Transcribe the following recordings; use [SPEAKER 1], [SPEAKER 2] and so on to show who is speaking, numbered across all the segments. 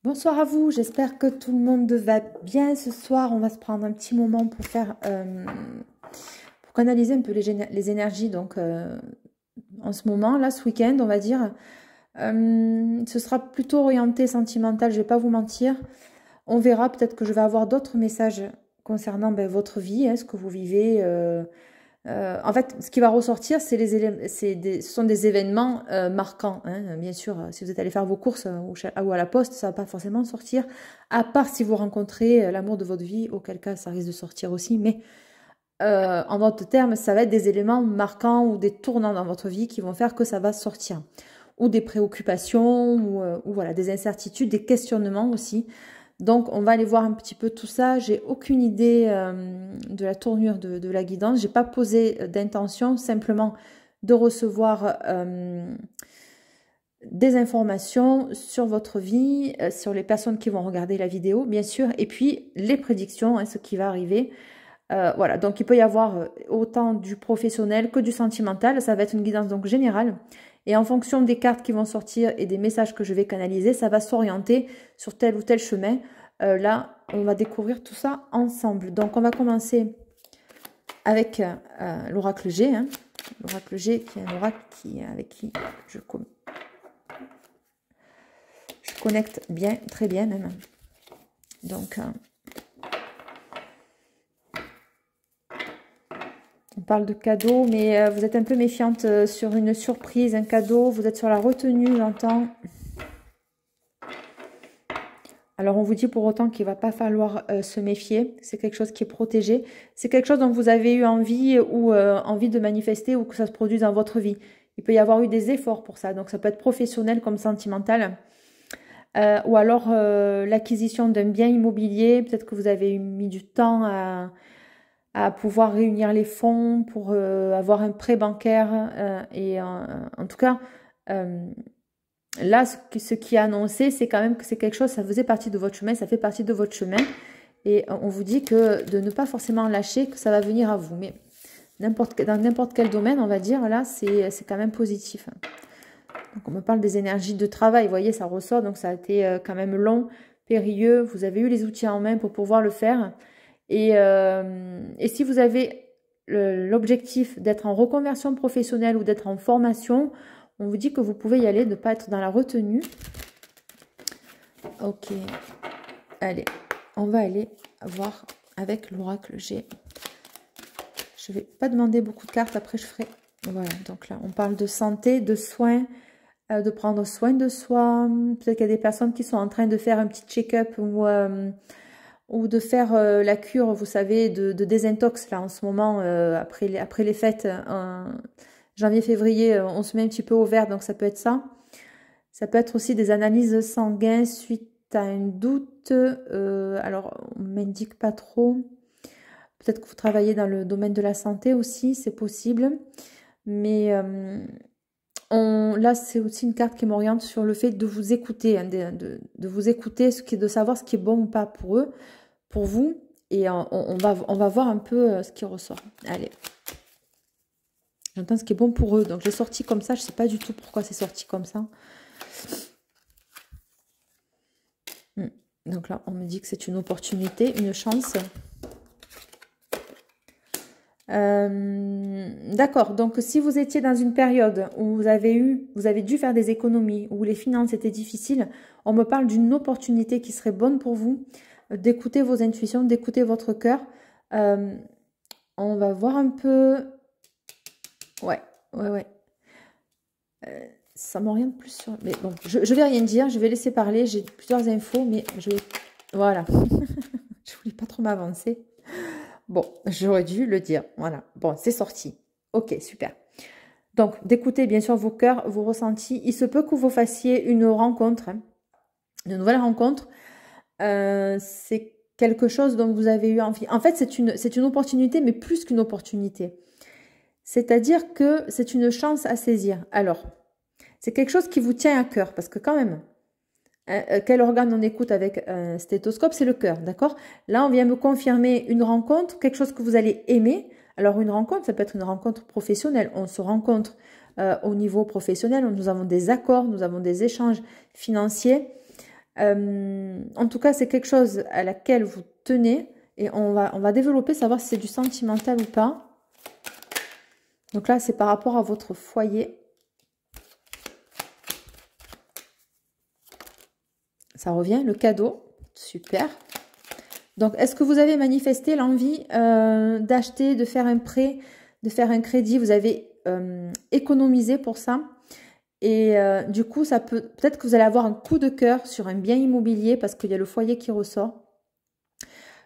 [SPEAKER 1] Bonsoir à vous, j'espère que tout le monde va bien ce soir. On va se prendre un petit moment pour faire, pour canaliser un peu les énergies. Donc, en ce moment, là, ce week-end, on va dire, ce sera plutôt orienté sentimental, je vais pas vous mentir. On verra, peut-être que je vais avoir d'autres messages concernant votre vie, ce que vous vivez. En fait, ce qui va ressortir, c'est ce sont des événements marquants. Bien sûr, si vous êtes allé faire vos courses ou à la poste, ça va pas forcément sortir. À part si vous rencontrez l'amour de votre vie, auquel cas ça risque de sortir aussi. Mais en d'autres termes, ça va être des éléments marquants ou des tournants dans votre vie qui vont faire que ça va sortir. Ou des préoccupations, ou voilà, des incertitudes, des questionnements aussi. Donc, on va aller voir un petit peu tout ça. J'ai aucune idée de la tournure de la guidance. J'ai pas posé d'intention, simplement de recevoir des informations sur votre vie, sur les personnes qui vont regarder la vidéo, bien sûr, et puis les prédictions, ce qui va arriver. Voilà, donc il peut y avoir autant du professionnel que du sentimental. Ça va être une guidance donc générale. Et en fonction des cartes qui vont sortir et des messages que je vais canaliser, ça va s'orienter sur tel ou tel chemin. Là, on va découvrir tout ça ensemble. Donc, on va commencer avec l'oracle G. L'oracle G, qui est un oracle avec qui je connecte bien, très bien même. Donc, on parle de cadeau, mais vous êtes un peu méfiante sur une surprise, un cadeau. Vous êtes sur la retenue, j'entends. Alors, on vous dit pour autant qu'il ne va pas falloir se méfier. C'est quelque chose qui est protégé. C'est quelque chose dont vous avez eu envie ou envie de manifester ou que ça se produise dans votre vie. Il peut y avoir eu des efforts pour ça. Donc, ça peut être professionnel comme sentimental. Ou alors, l'acquisition d'un bien immobilier. Peut-être que vous avez mis du temps à pouvoir réunir les fonds pour avoir un prêt bancaire. En tout cas, là, ce qui est annoncé, c'est quand même que c'est quelque chose, ça faisait partie de votre chemin, ça fait partie de votre chemin. Et on vous dit que de ne pas forcément lâcher, que ça va venir à vous. Mais dans n'importe quel domaine, on va dire, là, c'est quand même positif. Donc, on me parle des énergies de travail. Vous voyez, ça ressort. Donc, ça a été quand même long, périlleux. Vous avez eu les outils en main pour pouvoir le faire. Et si vous avez l'objectif d'être en reconversion professionnelle ou d'être en formation, on vous dit que vous pouvez y aller, de ne pas être dans la retenue. Ok. Allez, on va aller voir avec l'oracle G. Je ne vais pas demander beaucoup de cartes, après je ferai... Voilà, donc là, on parle de santé, de soins, de prendre soin de soi. Peut-être qu'il y a des personnes qui sont en train de faire un petit check-up ou de faire la cure, vous savez, de désintox, là, en ce moment, après les fêtes, janvier, février, on se met un petit peu au vert, donc ça peut être ça. Ça peut être aussi des analyses sanguines suite à un doute. Alors, on ne m'indique pas trop. Peut-être que vous travaillez dans le domaine de la santé aussi, c'est possible. Mais là, c'est aussi une carte qui m'oriente sur le fait de vous écouter, de vous écouter, de savoir ce qui est bon ou pas pour eux, pour vous. Et on va voir un peu ce qui ressort. Allez. J'entends ce qui est bon pour eux. Donc, j'ai sorti comme ça. Je ne sais pas du tout pourquoi c'est sorti comme ça. Donc là, on me dit que c'est une opportunité, une chance. D'accord. Donc, si vous étiez dans une période où vous avez dû faire des économies, où les finances étaient difficiles, on me parle d'une opportunité qui serait bonne pour vous, d'écouter vos intuitions, d'écouter votre cœur. On va voir un peu... Ouais. Ça m'oriente plus sur... Mais bon, je vais rien dire, je vais laisser parler. J'ai plusieurs infos, mais je vais... Voilà. Je voulais pas trop m'avancer. Bon, j'aurais dû le dire. Voilà. Bon, c'est sorti. Ok, super. Donc, d'écouter bien sûr vos cœurs, vos ressentis. Il se peut que vous fassiez une rencontre, une nouvelle rencontre. C'est quelque chose dont vous avez eu envie. En fait, c'est une opportunité, mais plus qu'une opportunité. C'est-à-dire que c'est une chance à saisir. Alors, c'est quelque chose qui vous tient à cœur, parce que quand même, quel organe on écoute avec un stéthoscope? C'est le cœur, d'accord? Là, on vient me confirmer une rencontre, quelque chose que vous allez aimer. Alors, une rencontre, ça peut être une rencontre professionnelle. On se rencontre au niveau professionnel, nous avons des accords, nous avons des échanges financiers. En tout cas, c'est quelque chose à laquelle vous tenez. Et on va développer, savoir si c'est du sentimental ou pas. Donc là, c'est par rapport à votre foyer. Ça revient, le cadeau. Super. Donc, est-ce que vous avez manifesté l'envie d'acheter, de faire un prêt, de faire un crédit? Vous avez économisé pour ça. Et du coup, peut-être que vous allez avoir un coup de cœur sur un bien immobilier parce qu'il y a le foyer qui ressort.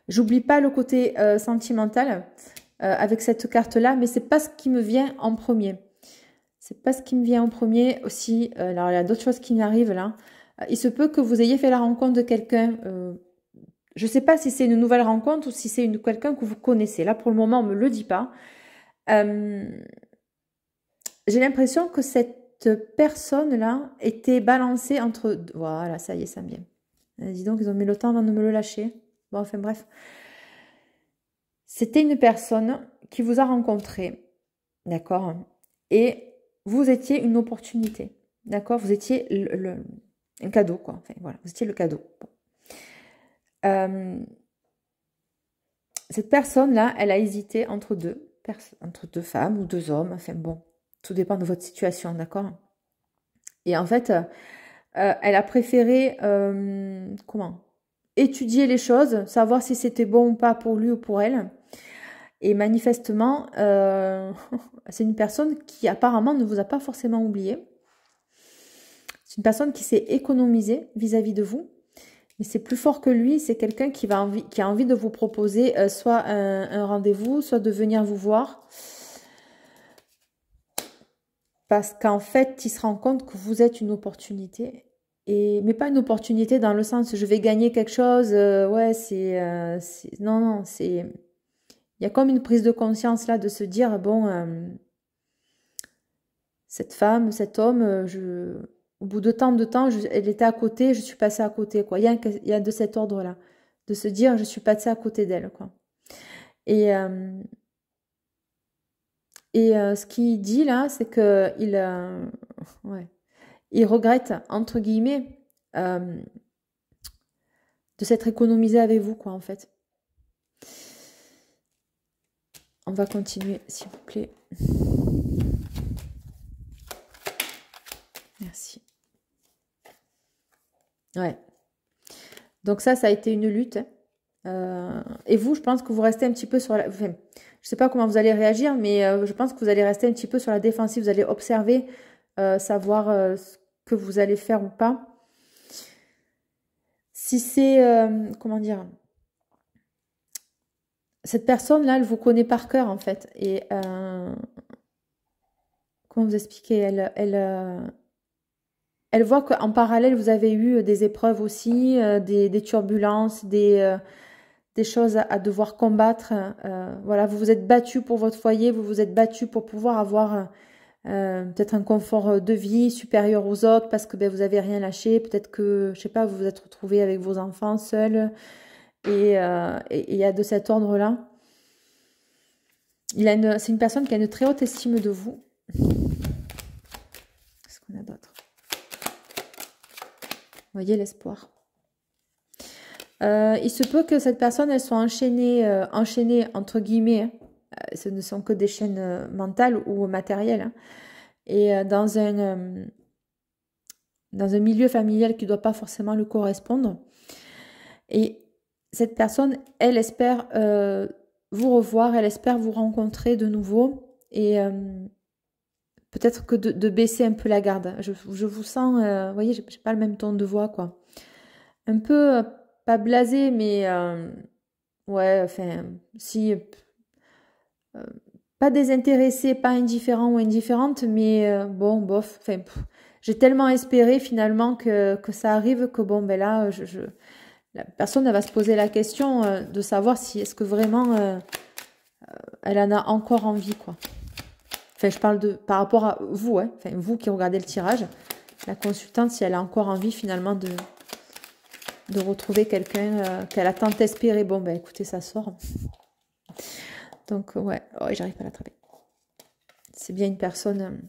[SPEAKER 1] J'oublie pas le côté sentimental avec cette carte-là, mais c'est pas ce qui me vient en premier. C'est pas ce qui me vient en premier aussi. Alors, il y a d'autres choses qui m'arrivent là. Il se peut que vous ayez fait la rencontre de quelqu'un. Je ne sais pas si c'est une nouvelle rencontre ou si c'est quelqu'un que vous connaissez. Là, pour le moment, on ne me le dit pas. J'ai l'impression que cette personne-là était balancée entre... Voilà, ça y est, ça me vient. Dis donc, ils ont mis le temps avant de me le lâcher. Bon, enfin bref. C'était une personne qui vous a rencontré, d'accord? Et vous étiez une opportunité, d'accord? Vous étiez un cadeau, quoi. Enfin, voilà, vous étiez le cadeau. Bon. Cette personne-là, elle a hésité entre deux femmes ou deux hommes. Enfin bon, tout dépend de votre situation, d'accord? Et en fait, elle a préféré, étudier les choses, savoir si c'était bon ou pas pour lui ou pour elle. Et manifestement, c'est une personne qui apparemment ne vous a pas forcément oublié. C'est une personne qui s'est économisée vis-à-vis de vous. Mais c'est plus fort que lui, c'est quelqu'un qui a envie de vous proposer soit un rendez-vous, soit de venir vous voir. Parce qu'en fait, il se rend compte que vous êtes une opportunité. Mais pas une opportunité dans le sens je vais gagner quelque chose. Ouais, non, non, c'est... Il y a comme une prise de conscience là de se dire, bon, cette femme, cet homme, au bout de tant de temps, elle était à côté, je suis passée à côté, quoi. Il y a de cet ordre-là, de se dire, je suis passée à côté d'elle, quoi. Et ce qu'il dit là, c'est que ouais, il regrette, entre guillemets, de s'être économisé avec vous, quoi, en fait. On va continuer, s'il vous plaît. Merci. Ouais. Donc ça a été une lutte. Et vous, je pense que vous restez un petit peu sur la... Enfin, je sais pas comment vous allez réagir, mais je pense que vous allez rester un petit peu sur la défensive. Vous allez observer, savoir ce que vous allez faire ou pas. Si c'est... comment dire? Cette personne-là, elle vous connaît par cœur, en fait. Et... comment vous expliquer? Elle voit qu'en parallèle, vous avez eu des épreuves aussi, des turbulences, des choses à devoir combattre. Voilà, vous vous êtes battu pour votre foyer, vous vous êtes battu pour pouvoir avoir peut-être un confort de vie supérieur aux autres parce que ben, vous n'avez rien lâché. Peut-être que, je sais pas, vous vous êtes retrouvé avec vos enfants seuls. Et il y a de cet ordre-là. C'est une personne qui a une très haute estime de vous. Qu'est-ce qu'on a d'autre? Vous voyez l'espoir. Il se peut que cette personne, elle soit enchaînée entre guillemets. Hein. Ce ne sont que des chaînes mentales ou matérielles. Hein. Et dans un milieu familial qui ne doit pas forcément le correspondre. Et cette personne, elle espère vous revoir, elle espère vous rencontrer de nouveau. Et peut-être que de baisser un peu la garde. Je vous sens, vous voyez, j'ai pas le même ton de voix, quoi. Un peu... pas blasé, mais ouais, enfin, si, pas désintéressée, pas indifférent ou indifférente, mais bon, bof, enfin, j'ai tellement espéré finalement que ça arrive que bon, ben là, la personne elle va se poser la question de savoir si est-ce que vraiment elle en a encore envie, quoi. Enfin, je parle par rapport à vous, hein, enfin, vous qui regardez le tirage, la consultante, si elle a encore envie finalement de retrouver quelqu'un qu'elle a tant espéré. Bon, ben écoutez, ça sort. Donc, ouais, oh, j'arrive pas à l'attraper. C'est bien une personne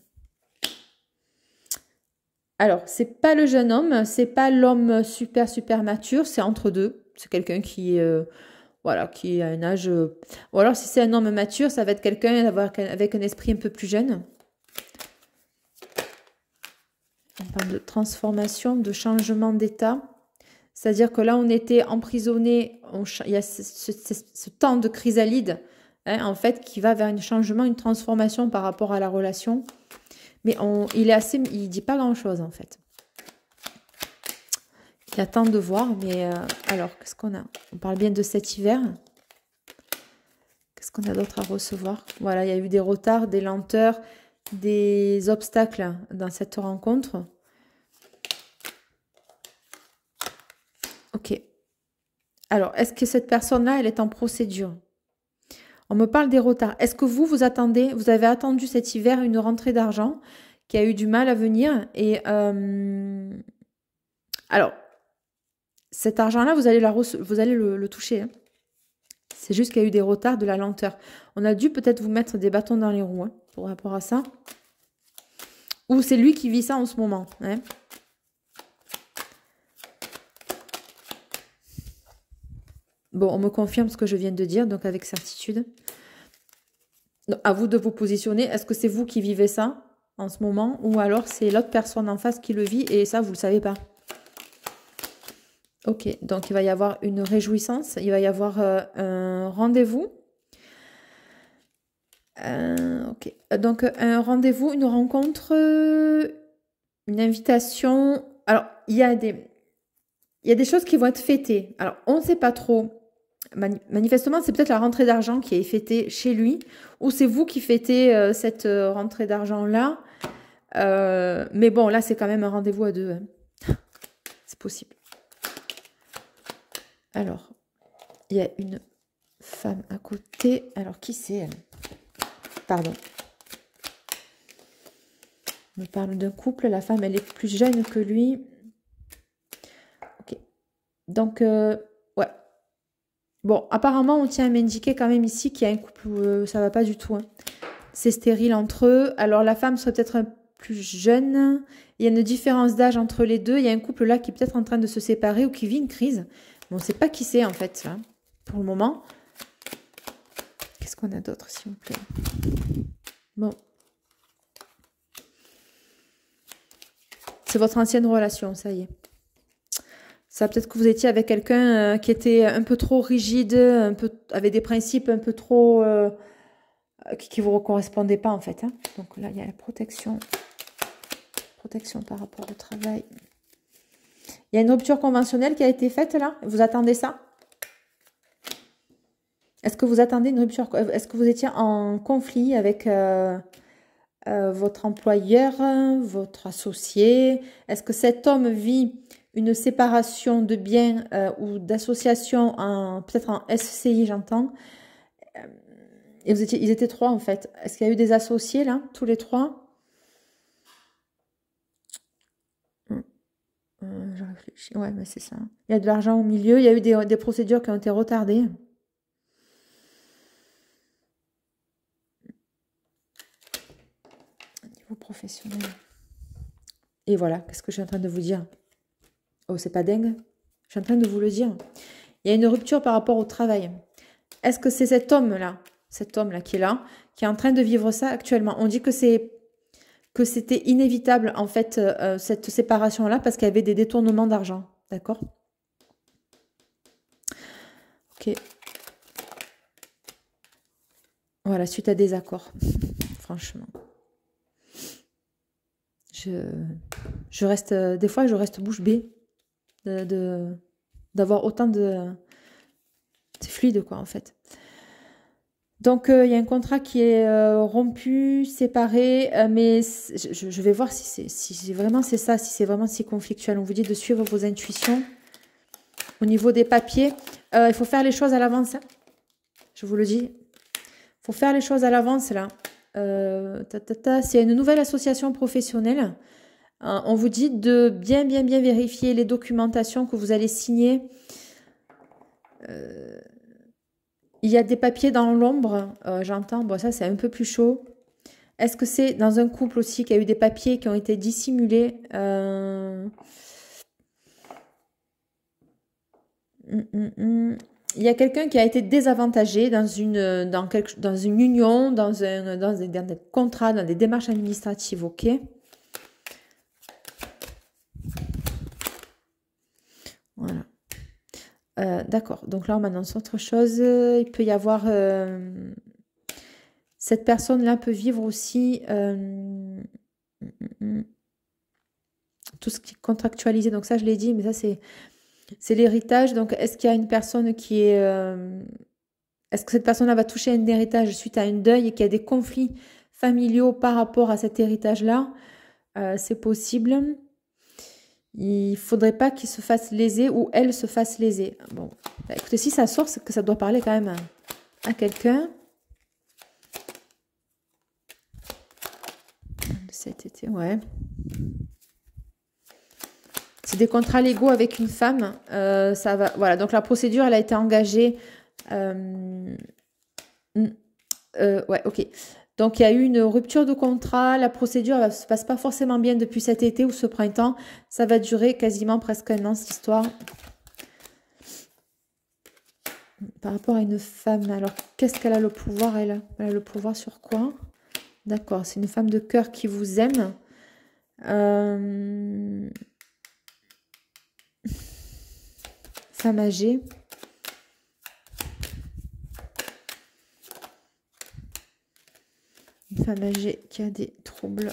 [SPEAKER 1] Alors, c'est pas le jeune homme, c'est pas l'homme super, super mature, c'est entre deux. C'est quelqu'un qui, voilà, qui a un âge... Ou alors, si c'est un homme mature, ça va être quelqu'un avec un esprit un peu plus jeune. On parle de transformation, de changement d'état. C'est-à-dire que là, on était emprisonné, il y a ce temps de chrysalide, hein, en fait, qui va vers un changement, une transformation par rapport à la relation. Mais il dit pas grand-chose, en fait. Il attend de voir, mais alors, qu'est-ce qu'on a? On parle bien de cet hiver. Qu'est-ce qu'on a d'autre à recevoir? Voilà, il y a eu des retards, des lenteurs, des obstacles dans cette rencontre. Ok. Alors, est-ce que cette personne-là, elle est en procédure? On me parle des retards. Est-ce que vous avez attendu cet hiver une rentrée d'argent qui a eu du mal à venir? Et alors, cet argent-là, vous allez le toucher, hein. C'est juste qu'il y a eu des retards, de la lenteur. On a dû peut-être vous mettre des bâtons dans les roues, hein, pour rapport à ça. Ou c'est lui qui vit ça en ce moment, hein. Bon, on me confirme ce que je viens de dire, donc avec certitude. Donc, à vous de vous positionner. Est-ce que c'est vous qui vivez ça en ce moment? Ou alors c'est l'autre personne en face qui le vit et ça, vous ne le savez pas? Ok, donc il va y avoir une réjouissance. Il va y avoir un rendez-vous. Ok, donc un rendez-vous, une rencontre, une invitation. Alors, il y a des choses qui vont être fêtées. Alors, on ne sait pas trop. Manifestement, c'est peut-être la rentrée d'argent qui est fêtée chez lui, ou c'est vous qui fêtez cette rentrée d'argent-là. Mais bon, là, c'est quand même un rendez-vous à deux, hein. C'est possible. Alors, il y a une femme à côté. Alors, qui c'est elle? Pardon. On me parle d'un couple. La femme, elle est plus jeune que lui. Ok. Donc, ouais. Bon, apparemment, on tient à m'indiquer quand même ici qu'il y a un couple où ça va pas du tout, hein. C'est stérile entre eux. Alors, la femme serait peut-être un plus jeune. Il y a une différence d'âge entre les deux. Il y a un couple là qui est peut-être en train de se séparer ou qui vit une crise. Mais on ne sait pas qui c'est en fait, là, pour le moment. Qu'est-ce qu'on a d'autre, s'il vous plaît? Bon. C'est votre ancienne relation, ça y est. Ça, peut-être que vous étiez avec quelqu'un qui était un peu trop rigide, avait des principes un peu trop... qui ne vous correspondaient pas, en fait, hein. Donc là, il y a la protection. Protection par rapport au travail. Il y a une rupture conventionnelle qui a été faite, là? Vous attendez ça? Est-ce que vous attendez une rupture? Est-ce que vous étiez en conflit avec votre employeur, votre associé? Est-ce que cet homme vit une séparation de biens ou d'association, peut-être en SCI, j'entends? Et ils étaient trois, en fait. Est-ce qu'il y a eu des associés, là, tous les trois? Je réfléchis. Ouais, mais c'est ça. Il y a de l'argent au milieu. Il y a eu des procédures qui ont été retardées. Niveau professionnel. Et voilà, qu'est-ce que je suis en train de vous dire? Oh, c'est pas dingue? Je suis en train de vous le dire. Il y a une rupture par rapport au travail. Est-ce que c'est cet homme-là qui est là, qui est en train de vivre ça actuellement? On dit que c'était inévitable, en fait, cette séparation-là, parce qu'il y avait des détournements d'argent. D'accord? Ok. Voilà, suite à des accords. Franchement. Je reste... des fois, je reste bouche bée d'avoir autant de... C'est fluide, quoi, en fait. Donc, il y a un contrat qui est rompu, séparé, mais je vais voir si vraiment c'est ça, si c'est vraiment si conflictuel. On vous dit de suivre vos intuitions. Au niveau des papiers, il faut faire les choses à l'avance, hein. Je vous le dis. Il faut faire les choses à l'avance, là. C'est une nouvelle association professionnelle. On vous dit de bien vérifier les documentations que vous allez signer. Il y a des papiers dans l'ombre, j'entends. Bon, ça, c'est un peu plus chaud. Est-ce que c'est dans un couple aussi qu'il y a eu des papiers qui ont été dissimulés Il y a quelqu'un qui a été désavantagé dans une union, dans des contrats, dans des démarches administratives, ok? Voilà. D'accord. Donc là, on m'annonce autre chose. Il peut y avoir... cette personne-là peut vivre aussi tout ce qui est contractualisé. Donc ça, je l'ai dit, mais ça, c'est l'héritage. Donc, est-ce qu'il y a une personne qui est... est-ce que cette personne-là va toucher un héritage suite à un deuil et qu'il y a des conflits familiaux par rapport à cet héritage-là? C'est possible. Il faudrait pas qu'il se fasse léser ou elle se fasse léser. Bon, bah, écoutez, si ça sort, c'est que ça doit parler quand même à quelqu'un. Cet été, ouais. C'est des contrats légaux avec une femme. Ça va, voilà, donc la procédure, elle a été engagée. Ouais, ok. Donc il y a eu une rupture de contrat. La procédure ne se passe pas forcément bien depuis cet été ou ce printemps. Ça va durer quasiment presque un an, cette histoire. Par rapport à une femme, alors qu'est-ce qu'elle a le pouvoir, elle? Elle a le pouvoir sur quoi? D'accord, c'est une femme de cœur qui vous aime. Femme âgée. Une femme âgée qui a des troubles.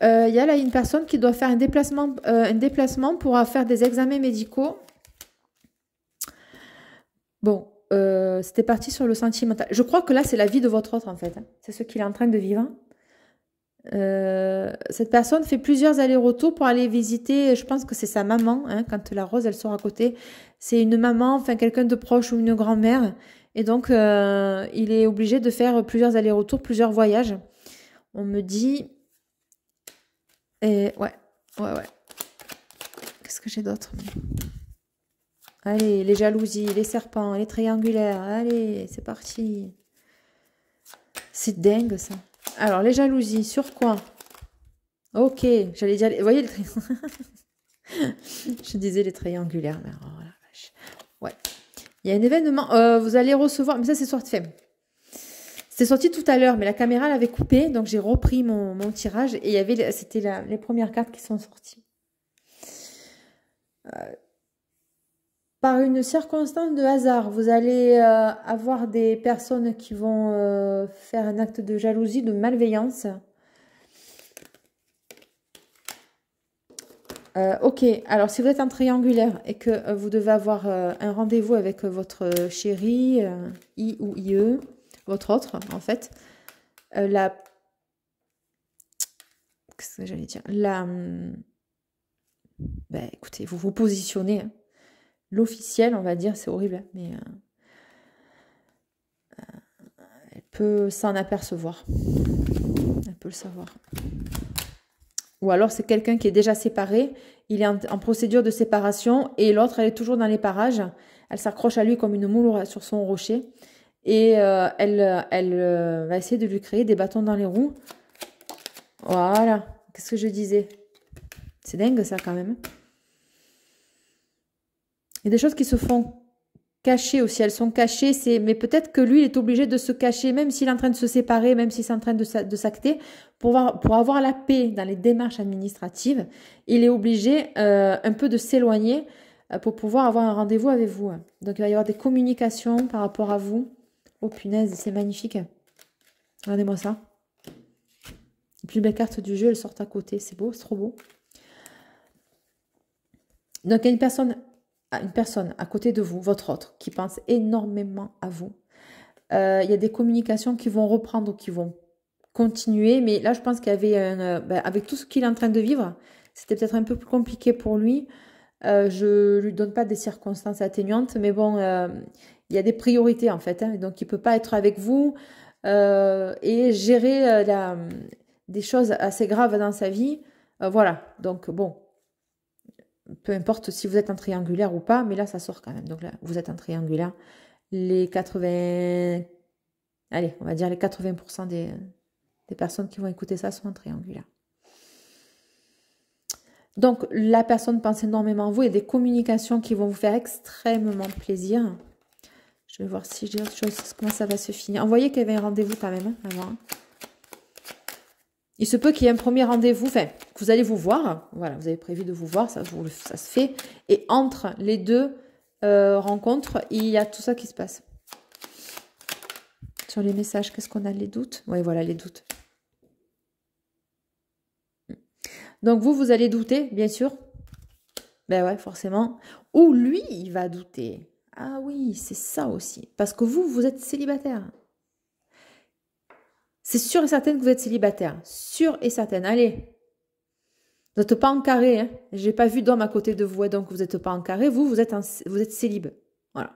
[SPEAKER 1] Il y a là une personne qui doit faire un déplacement pour faire des examens médicaux. Bon, c'était parti sur le sentimental. Je crois que là, c'est la vie de votre autre, en fait. C'est ce qu'il est en train de vivre. Cette personne fait plusieurs allers-retours pour aller visiter, je pense que c'est sa maman, hein, quand la Rose, elle sort à côté. C'est une maman, enfin quelqu'un de proche ou une grand-mère. Et donc, il est obligé de faire plusieurs allers-retours, plusieurs voyages. On me dit... Et ouais. Qu'est-ce que j'ai d'autre? Allez, les jalousies, les serpents, les triangulaires. Allez, c'est parti. C'est dingue, ça. Alors, les jalousies, sur quoi? Ok, j'allais dire... Vous voyez, je disais les triangulaires, mais oh la vache. Ouais. Il y a un événement... vous allez recevoir... Mais ça, c'est sorti... C'était sorti tout à l'heure, mais la caméra l'avait coupé, donc j'ai repris mon tirage et il y avait, c'était les premières cartes qui sont sorties. Par une circonstance de hasard, vous allez avoir des personnes qui vont faire un acte de jalousie, de malveillance. Ok, alors si vous êtes en triangulaire et que vous devez avoir un rendez-vous avec votre chéri, I ou IE, votre autre, en fait, qu'est-ce que j'allais dire? Ben, écoutez, vous vous positionnez. Hein. L'officiel, on va dire, c'est horrible, hein, mais elle peut s'en apercevoir. Elle peut le savoir. Ou alors, c'est quelqu'un qui est déjà séparé, il est en procédure de séparation, et l'autre, elle est toujours dans les parages. Elle s'accroche à lui comme une moule sur son rocher. Et elle va essayer de lui créer des bâtons dans les roues. Voilà. Qu'est-ce que je disais? C'est dingue, ça, quand même. Il y a des choses qui se font cacher aussi. Elles sont cachées. Mais peut-être que lui, il est obligé de se cacher, même s'il est en train de se séparer, même s'il est en train de s'acter, pour avoir la paix dans les démarches administratives. Il est obligé un peu de s'éloigner pour pouvoir avoir un rendez-vous avec vous. Donc, il va y avoir des communications par rapport à vous. Oh punaise, c'est magnifique. Regardez-moi ça. Les plus belles cartes du jeu, elles sortent à côté. C'est beau, c'est trop beau. Donc, il y a une personne à côté de vous, votre autre, qui pense énormément à vous. Il y a des communications qui vont reprendre ou qui vont continuer. Mais là, je pense qu'il y avait avec tout ce qu'il est en train de vivre, c'était peut-être un peu plus compliqué pour lui. Je lui donne pas des circonstances atténuantes, mais bon... il y a des priorités en fait, hein, donc il ne peut pas être avec vous et gérer des choses assez graves dans sa vie. Voilà, donc bon, peu importe si vous êtes en triangulaire ou pas, mais là ça sort quand même. Donc là, vous êtes en triangulaire les 80... Allez, on va dire les 80% des personnes qui vont écouter ça sont en triangulaire. Donc, la personne pense énormément à vous. Il y a des communications qui vont vous faire extrêmement plaisir. Je vais voir si j'ai autre chose, comment ça va se finir. Envoyez qu'il y avait un rendez-vous quand même, avant. Il se peut qu'il y ait un premier rendez-vous, enfin, que vous allez vous voir. Voilà, vous avez prévu de vous voir, ça se fait. Et entre les deux rencontres, il y a tout ça qui se passe. Sur les messages, qu'est-ce qu'on a? Les doutes? Oui, voilà, les doutes. Donc, vous allez douter, bien sûr. Ben ouais, forcément. Ou lui, il va douter. Ah oui, c'est ça aussi. Parce que vous êtes célibataire. C'est sûr et certain que vous êtes célibataire. Sûr et certain. Allez. Vous n'êtes pas en carré. Hein. Je n'ai pas vu d'homme à côté de vous. Donc, vous n'êtes pas en carré. Vous êtes célib. Voilà.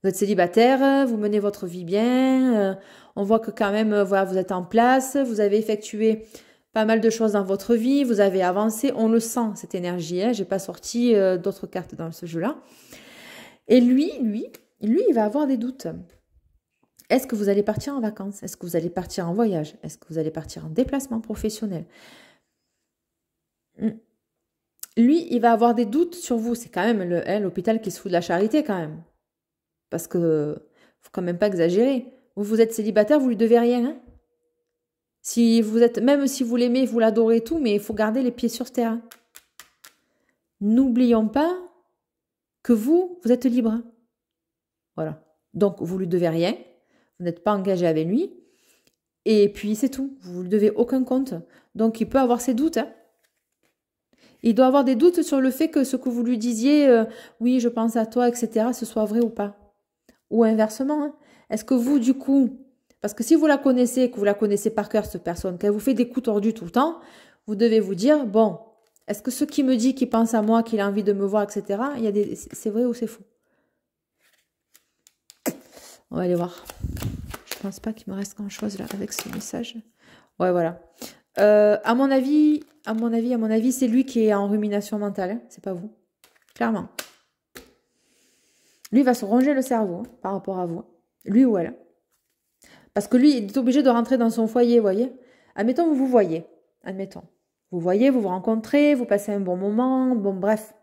[SPEAKER 1] Vous êtes célibataire. Vous menez votre vie bien. On voit que quand même, voilà, vous êtes en place. Vous avez effectué pas mal de choses dans votre vie. Vous avez avancé. On le sent, cette énergie. Hein. Je n'ai pas sorti d'autres cartes dans ce jeu-là. Et lui, il va avoir des doutes. Est-ce que vous allez partir en vacances? Est-ce que vous allez partir en voyage? Est-ce que vous allez partir en déplacement professionnel? Lui, il va avoir des doutes sur vous. C'est quand même l'hôpital qui se fout de la charité quand même. Parce que faut quand même pas exagérer. Vous êtes célibataire, vous lui devez rien. Hein, si vous êtes, même si vous l'aimez, vous l'adorez et tout, mais il faut garder les pieds sur terre. N'oublions pas que vous êtes libre. Voilà. Donc, vous lui devez rien. Vous n'êtes pas engagé avec lui. Et puis, c'est tout. Vous ne lui devez aucun compte. Donc, il peut avoir ses doutes. Hein. Il doit avoir des doutes sur le fait que ce que vous lui disiez, oui, je pense à toi, etc., ce soit vrai ou pas. Ou inversement. Hein. Est-ce que vous, du coup, parce que si vous la connaissez, que vous la connaissez par cœur, cette personne, qu'elle vous fait des coups tordus tout le temps, vous devez vous dire, bon, est-ce que ce qui me dit qu'il pense à moi, qu'il a envie de me voir, etc., c'est vrai ou c'est faux? On va aller voir. Je pense pas qu'il me reste grand-chose là avec ce message. Ouais, voilà. À mon avis, c'est lui qui est en rumination mentale. Hein. C'est pas vous. Clairement. Lui va se ronger le cerveau hein, par rapport à vous. Lui ou elle. Parce que lui, il est obligé de rentrer dans son foyer, vous voyez. Admettons, vous voyez. Admettons. Vous voyez, vous vous rencontrez, vous passez un bon moment. Bon, bref.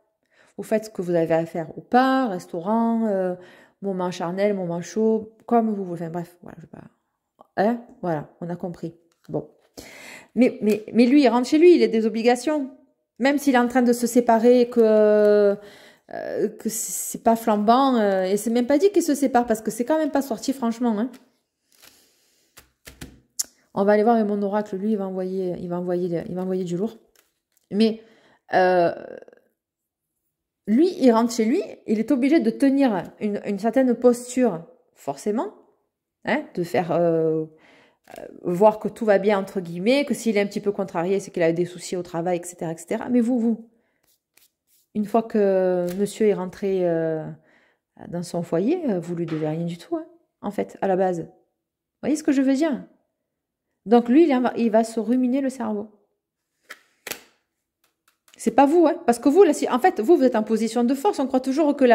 [SPEAKER 1] Vous faites ce que vous avez à faire au bar, restaurant, moment charnel, moment chaud, comme vous voulez. Enfin, bref, voilà. Hein, voilà, on a compris. Bon. Mais lui, il rentre chez lui, il a des obligations. Même s'il est en train de se séparer, que c'est pas flambant, et c'est même pas dit qu'il se sépare, parce que c'est quand même pas sorti, franchement. Hein. On va aller voir avec mon oracle, lui, il va envoyer du lourd. Mais lui, il rentre chez lui, il est obligé de tenir une certaine posture, forcément, hein, de faire voir que tout va bien, entre guillemets, que s'il est un petit peu contrarié, c'est qu'il a des soucis au travail, etc. etc. Mais vous, une fois que monsieur est rentré dans son foyer, vous lui devez rien du tout, hein, en fait, à la base. Vous voyez ce que je veux dire? Donc lui, il va se ruminer le cerveau. C'est pas vous, hein, parce que vous, là, en fait, vous êtes en position de force. On croit toujours que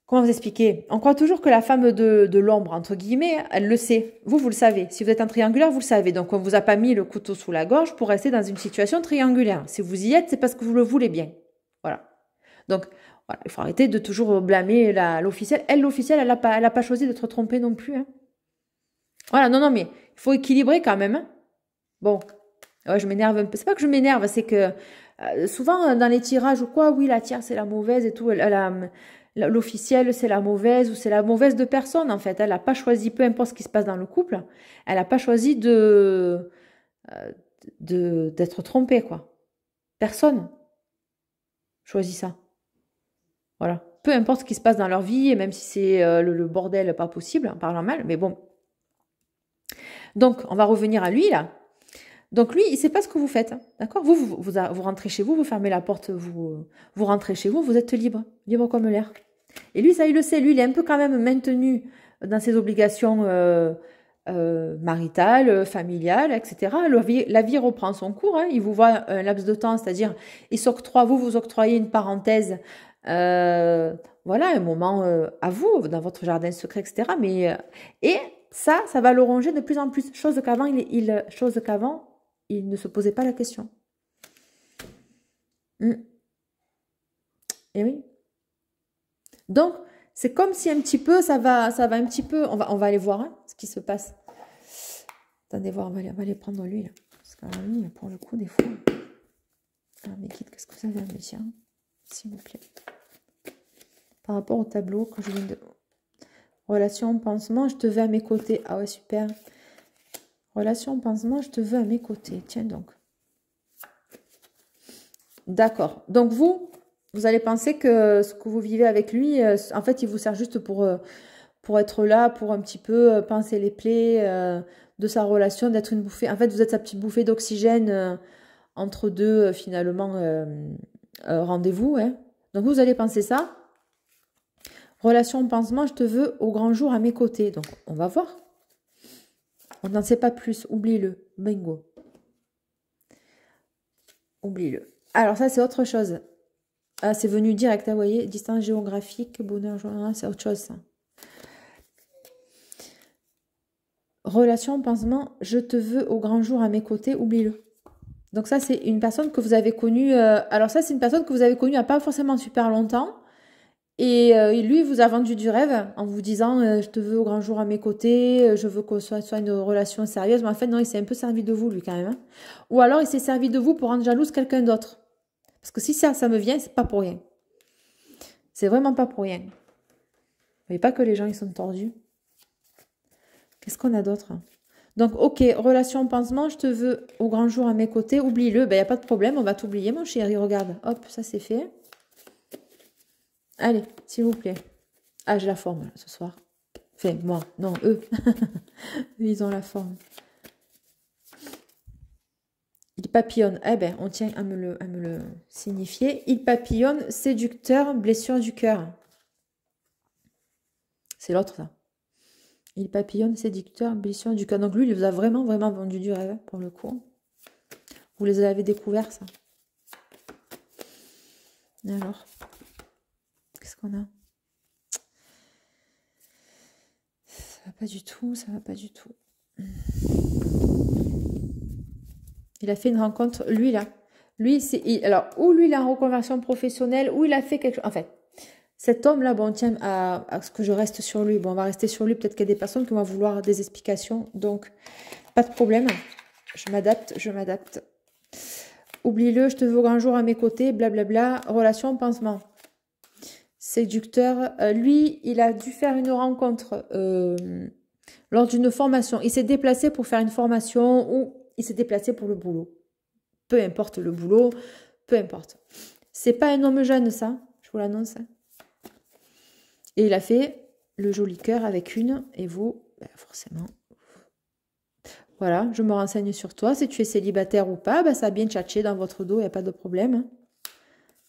[SPEAKER 1] comment vous expliquer? On croit toujours que la femme de l'ombre, entre guillemets, elle le sait. Vous le savez. Si vous êtes en triangulaire, vous le savez. Donc, on ne vous a pas mis le couteau sous la gorge pour rester dans une situation triangulaire. Si vous y êtes, c'est parce que vous le voulez bien. Voilà. Donc, voilà, il faut arrêter de toujours blâmer l'officielle. L'officielle, elle n'a pas choisi d'être trompée non plus. Hein. Voilà, non, mais il faut équilibrer quand même. Hein. Bon, ouais, je m'énerve un peu. C'est pas que je m'énerve, c'est que souvent, dans les tirages ou quoi, oui, la tierce, c'est la mauvaise et tout. L'officielle, c'est la mauvaise ou c'est la mauvaise de personne, en fait. Elle n'a pas choisi, peu importe ce qui se passe dans le couple, elle n'a pas choisi d'être trompée, quoi. Personne choisit ça. Voilà. Peu importe ce qui se passe dans leur vie, et même si c'est le bordel pas possible, en parlant mal, mais bon. Donc, on va revenir à lui, là. Donc, lui, il ne sait pas ce que vous faites, hein, d'accord? Vous rentrez chez vous, vous fermez la porte, vous rentrez chez vous, vous êtes libre comme l'air. Et lui, ça, il le sait. Lui, il est un peu quand même maintenu dans ses obligations maritales, familiales, etc. La vie reprend son cours. Hein. Il vous voit un laps de temps, c'est-à-dire, il s'octroie, vous octroyez une parenthèse voilà, un moment à vous, dans votre jardin secret, etc. Mais, et ça va le ronger de plus en plus. Chose qu'avant, il ne se posait pas la question. Et oui. Donc, c'est comme si un petit peu, ça va un petit peu, on va aller voir hein, ce qui se passe. Attendez voir, on va aller prendre lui là. Parce que lui, pour le coup, des fois. Ah, mais quitte, qu'est-ce que vous avez à me dire, s'il vous plaît. Par rapport au tableau que je viens de. Relation pansement, je te veux à mes côtés. Ah ouais, super. Relation pansement, je te veux à mes côtés. Tiens donc. D'accord. Donc vous allez penser que ce que vous vivez avec lui, en fait, il vous sert juste pour être là, pour un petit peu pincer les plaies de sa relation, d'être une bouffée. En fait, vous êtes sa petite bouffée d'oxygène entre deux, finalement, rendez-vous. Hein. Donc vous allez penser ça. Relation pansement, je te veux au grand jour à mes côtés. Donc on va voir. On n'en sait pas plus. Oublie-le. Bingo. Oublie-le. Alors ça, c'est autre chose. Ah, c'est venu direct, vous voyez. Distance géographique, bonheur, c'est autre chose, ça. Relation, pansement, je te veux au grand jour à mes côtés, oublie-le. Donc ça, c'est une personne que vous avez connue. Alors ça, c'est une personne que vous avez connue il n'y a pas forcément super longtemps. Et lui, il vous a vendu du rêve en vous disant je te veux au grand jour à mes côtés, je veux qu'on soit une relation sérieuse. Mais en fait, non, il s'est un peu servi de vous, lui, quand même. Hein. Ou alors, il s'est servi de vous pour rendre jalouse quelqu'un d'autre. Parce que si ça me vient, c'est pas pour rien. C'est vraiment pas pour rien. Vous voyez pas que les gens, ils sont tordus. Qu'est-ce qu'on a d'autre? Donc, ok, relation pansement, je te veux au grand jour à mes côtés, oublie-le. Ben, il n'y a pas de problème, on va t'oublier, mon chéri, regarde. Hop, ça c'est fait. Allez, s'il vous plaît. Ah, j'ai la forme là, ce soir. Enfin, moi, non, eux. Ils ont la forme. Il papillonne. Eh ben, on tient à me le signifier. Il papillonne, séducteur, blessure du cœur. C'est l'autre, ça. Il papillonne, séducteur, blessure du cœur. Donc lui, il vous a vraiment, vraiment vendu du rêve, pour le coup. Vous les avez découverts, ça. Alors, qu'est-ce qu'on a? Ça va pas du tout, ça va pas du tout. Il a fait une rencontre, lui, là. Lui, alors, ou lui, il est en reconversion professionnelle, ou il a fait quelque chose. En fait, cet homme-là, bon, tiens, à ce que je reste sur lui. Bon, on va rester sur lui. Peut-être qu'il y a des personnes qui vont vouloir des explications. Donc, pas de problème. Je m'adapte, je m'adapte. Oublie-le, je te veux au grand jour à mes côtés, blablabla. Relation, pansement. Séducteur. Lui, il a dû faire une rencontre lors d'une formation. Il s'est déplacé pour faire une formation ou il s'est déplacé pour le boulot. Peu importe le boulot, peu importe. C'est pas un homme jeune, ça. Je vous l'annonce. Et il a fait le joli cœur avec une. Et vous, ben forcément. Voilà, je me renseigne sur toi. Si tu es célibataire ou pas, ben ça a bien tchatché dans votre dos, il n'y a pas de problème.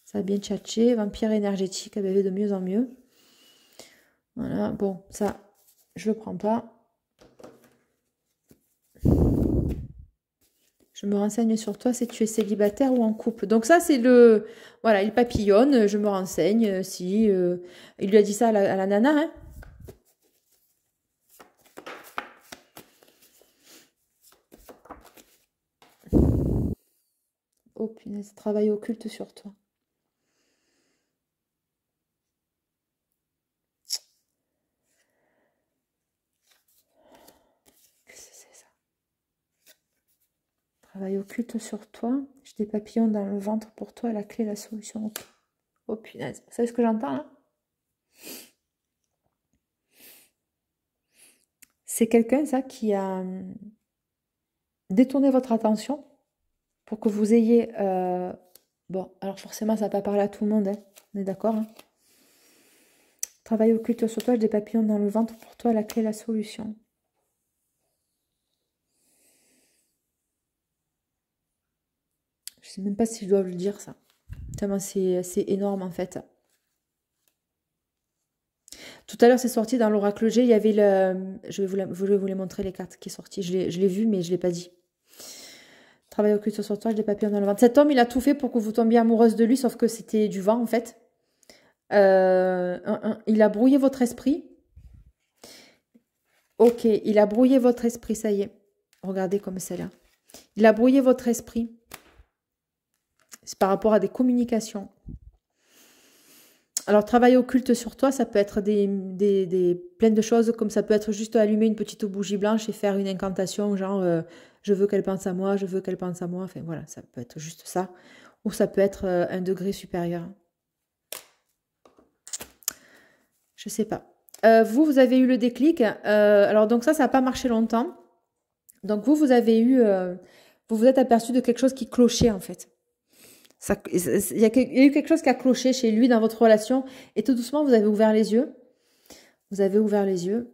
[SPEAKER 1] Ça a bien tchatché. Vampire énergétique, bébé de mieux en mieux. Voilà, bon, ça, je le prends pas. Je me renseigne sur toi si tu es célibataire ou en couple. Donc ça, c'est le... Voilà, il papillonne, je me renseigne si... il lui a dit ça à la nana, hein. Oh punaise, travail occulte sur toi. Qu'est-ce que c'est ça? Travail occulte sur toi. J'ai des papillons dans le ventre pour toi, la clé, la solution. Oh punaise, vous savez ce que j'entends là? C'est quelqu'un, ça, qui a détourné votre attention pour que vous ayez... Bon, alors forcément, ça va pas parler à tout le monde, hein. On est d'accord, hein. Travail occulte sur toi, j'ai des papillons dans le ventre pour toi, la clé, la solution. Je sais même pas si je dois le dire, ça. Tellement c'est énorme, en fait. Tout à l'heure, c'est sorti dans l'oracle G, il y avait le... Je vais vous les montrer, les cartes qui sont sorties. Je l'ai vu, mais je ne l'ai pas dit. Travail occulte sur toi, j'ai des papillons dans le ventre. Cet homme, il a tout fait pour que vous tombiez amoureuse de lui, sauf que c'était du vent, en fait. Il a brouillé votre esprit. Ok, il a brouillé votre esprit, ça y est. Regardez comme c'est là. Il a brouillé votre esprit. C'est par rapport à des communications. Alors, travailler occulte sur toi, ça peut être plein de choses, comme ça peut être juste allumer une petite bougie blanche et faire une incantation, genre je veux qu'elle pense à moi, je veux qu'elle pense à moi. Enfin, voilà, ça peut être juste ça. Ou ça peut être un degré supérieur. Je sais pas. Vous avez eu le déclic. Alors, donc ça n'a pas marché longtemps. Donc, vous avez eu... vous vous êtes aperçu de quelque chose qui clochait, en fait. Il y a eu quelque chose qui a cloché chez lui dans votre relation et tout doucement vous avez ouvert les yeux. Vous avez ouvert les yeux.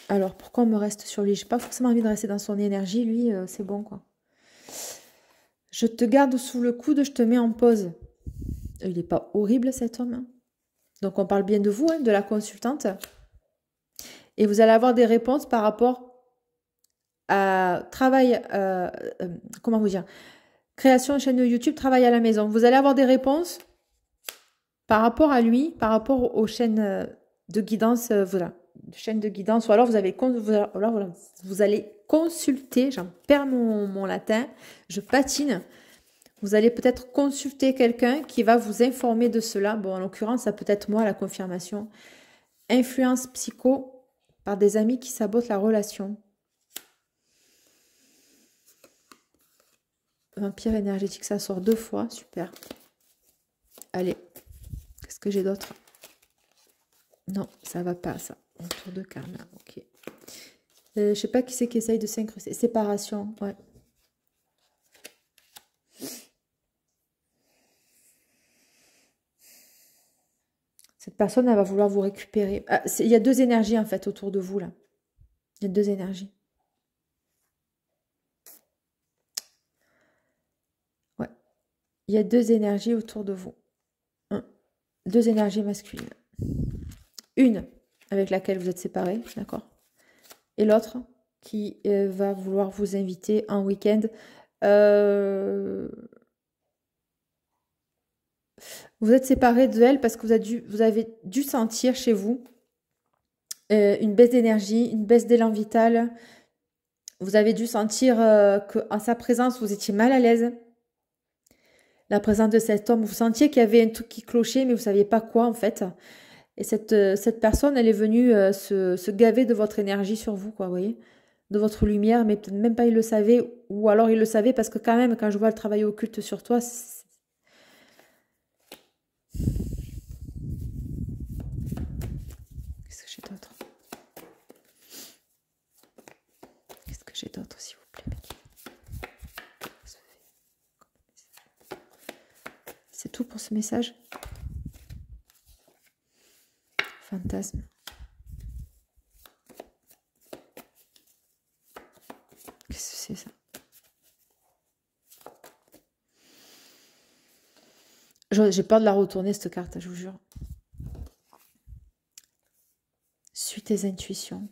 [SPEAKER 1] Alors pourquoi on me reste sur lui? J'ai pas forcément envie de rester dans son énergie. Lui, c'est bon quoi. Je te garde sous le coude, je te mets en pause. Il n'est pas horrible cet homme. Hein. Donc on parle bien de vous, hein, de la consultante. Et vous allez avoir des réponses par rapport à travail. Comment vous dire? Création chaîne YouTube, travail à la maison. Vous allez avoir des réponses par rapport à lui, par rapport aux chaînes de guidance, voilà, chaîne de guidance. Ou alors vous allez consulter, j'en perds mon latin, je patine. Vous allez peut-être consulter quelqu'un qui va vous informer de cela. Bon, en l'occurrence, ça peut être moi, la confirmation. Influence psycho par des amis qui sabotent la relation. Vampire énergétique, ça sort 2 fois. Super. Allez. Qu'est-ce que j'ai d'autre? Non, ça va pas, ça. Autour de karma, ok. Je sais pas qui c'est qui essaye de s'incruster. Séparation, ouais. Cette personne, elle va vouloir vous récupérer. Ah, il y a 2 énergies, en fait, autour de vous, là. Il y a 2 énergies. Ouais. Il y a 2 énergies autour de vous. 2 énergies masculines. Une avec laquelle vous êtes séparés, d'accord? Et l'autre qui va vouloir vous inviter en week-end. Vous êtes séparés de elle parce que vous avez dû sentir chez vous une baisse d'énergie, une baisse d'élan vital. Vous avez dû sentir qu'en sa présence, vous étiez mal à l'aise. La présence de cet homme, vous sentiez qu'il y avait un truc qui clochait, mais vous ne saviez pas quoi en fait. Et cette personne, elle est venue se gaver de votre énergie sur vous, quoi, vous voyez, de votre lumière, mais peut-être même pas il le savait, ou alors il le savait parce que quand même, quand je vois le travail occulte sur toi, qu'est-ce que j'ai d'autre? Qu'est-ce que j'ai d'autre, s'il vous plaît? C'est tout pour ce message. Fantasme. Qu'est-ce que c'est ça? J'ai peur de la retourner cette carte, je vous jure. Suis tes intuitions.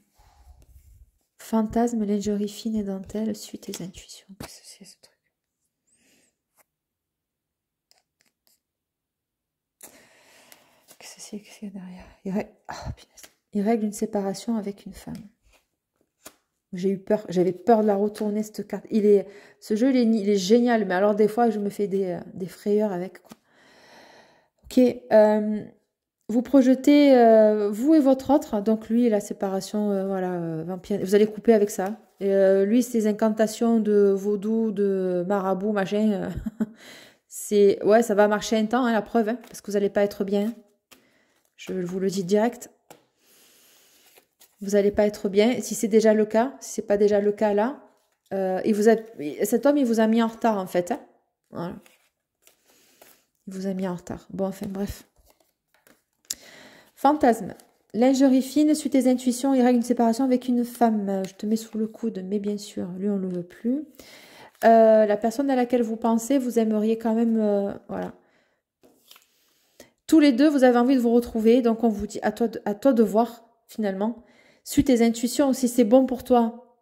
[SPEAKER 1] Fantasme, lingerie fine et dentelle, suis tes intuitions. Qu'est-ce que c'est ce truc? Qu'est-ce que c'est qu'il y a derrière? Il règle une séparation avec une femme. J'ai eu peur, j'avais peur de la retourner cette carte. Ce jeu, il est génial, mais alors des fois, je me fais des frayeurs avec. Quoi. Ok, vous projetez vous et votre autre, donc lui, la séparation, voilà, vampire. Vous allez couper avec ça. Et, lui, ses incantations de vaudou, de marabout, machin. Ouais, ça va marcher un temps, hein, la preuve, hein, parce que vous n'allez pas être bien. Je vous le dis direct. Vous n'allez pas être bien. Si c'est déjà le cas, si ce n'est pas déjà le cas là, cet homme, il vous a mis en retard en fait. Hein, voilà. Il vous a mis en retard. Bon, enfin bref. Fantasme. Lingerie fine, suis tes intuitions, il règle une séparation avec une femme. Je te mets sous le coude, mais bien sûr, lui, on ne le veut plus. La personne à laquelle vous pensez, vous aimeriez quand même... voilà. Tous les deux, vous avez envie de vous retrouver, donc on vous dit à toi de voir, finalement. Suis tes intuitions, si c'est bon pour toi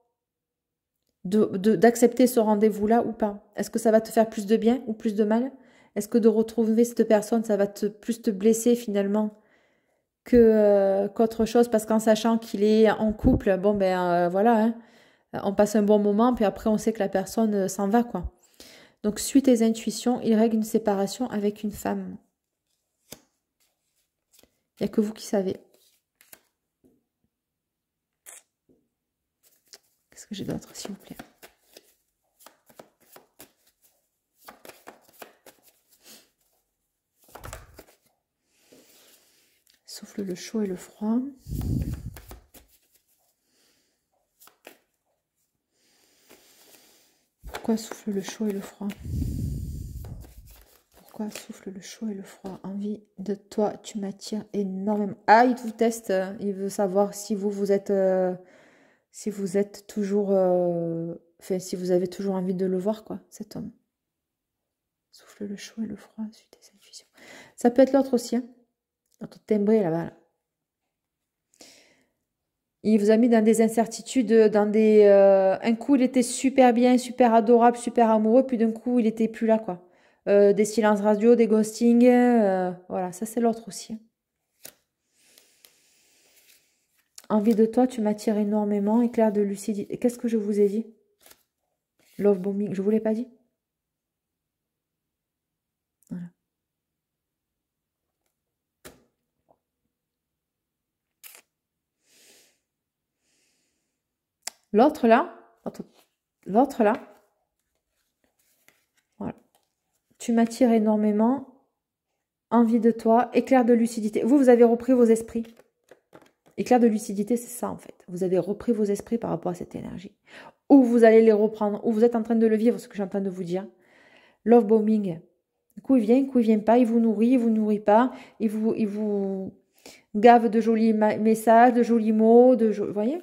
[SPEAKER 1] d'accepter ce rendez-vous-là ou pas. Est-ce que ça va te faire plus de bien ou plus de mal? Est-ce que de retrouver cette personne, ça va plus te blesser finalement que qu'autre chose? Parce qu'en sachant qu'il est en couple, bon ben voilà, hein, on passe un bon moment, puis après on sait que la personne s'en va, quoi. Donc suis tes intuitions, il règle une séparation avec une femme. Il n'y a que vous qui savez. Qu'est-ce que j'ai d'autre, s'il vous plaît? Souffle le chaud et le froid. Pourquoi souffle le chaud et le froid? Pourquoi souffle le chaud et le froid? Envie de toi, tu m'attires énormément. Ah, il vous teste. Il veut savoir si vous êtes toujours, enfin, si vous avez toujours envie de le voir, quoi, cet homme. Souffle le chaud et le froid, suite des intuitions. Ça peut être l'autre aussi, hein. L'autre timbré là-bas. Là. Il vous a mis dans des incertitudes, dans des. Un coup, il était super bien, super adorable, super amoureux, puis d'un coup, il était plus là, quoi. Des silences radio, des ghostings, voilà, ça c'est l'autre aussi. Hein. Envie de toi, tu m'attires énormément, éclair de lucidité. Qu'est-ce que je vous ai dit? Love bombing, je vous l'ai pas dit? Voilà. L'autre là, voilà. Tu m'attires énormément, envie de toi, éclair de lucidité. Vous avez repris vos esprits. Éclair de lucidité, c'est ça en fait. Vous avez repris vos esprits par rapport à cette énergie. Ou vous allez les reprendre, ou vous êtes en train de le vivre, ce que je suis en train de vous dire. Love bombing. Du coup, il vient, du coup, il vient pas, il vous nourrit pas, il vous gave de jolis messages, de jolis mots, vous voyez?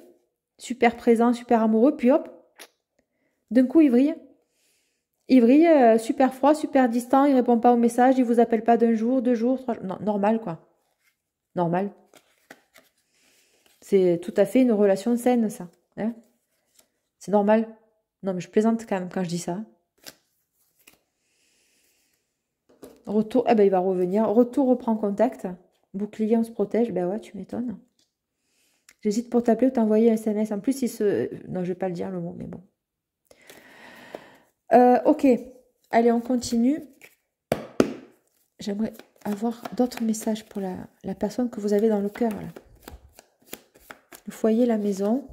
[SPEAKER 1] Super présent, super amoureux, puis hop, d'un coup, il vrille. Il vrille, super froid, super distant, il répond pas aux messages, il vous appelle pas d'un jour, 2 jours, 3 jours. Non, normal, quoi. Normal. C'est tout à fait une relation saine, ça. Hein, c'est normal. Non, mais je plaisante quand même quand je dis ça. Retour, eh ben il va revenir. Retour reprend contact. Bouclier, on se protège. Ben ouais, tu m'étonnes. J'hésite pour t'appeler ou t'envoyer un SMS. En plus, il se... Non, je vais pas le dire le mot, mais bon. Ok. Allez, on continue. J'aimerais avoir d'autres messages pour la personne que vous avez dans le cœur. Là. Le foyer, la maison.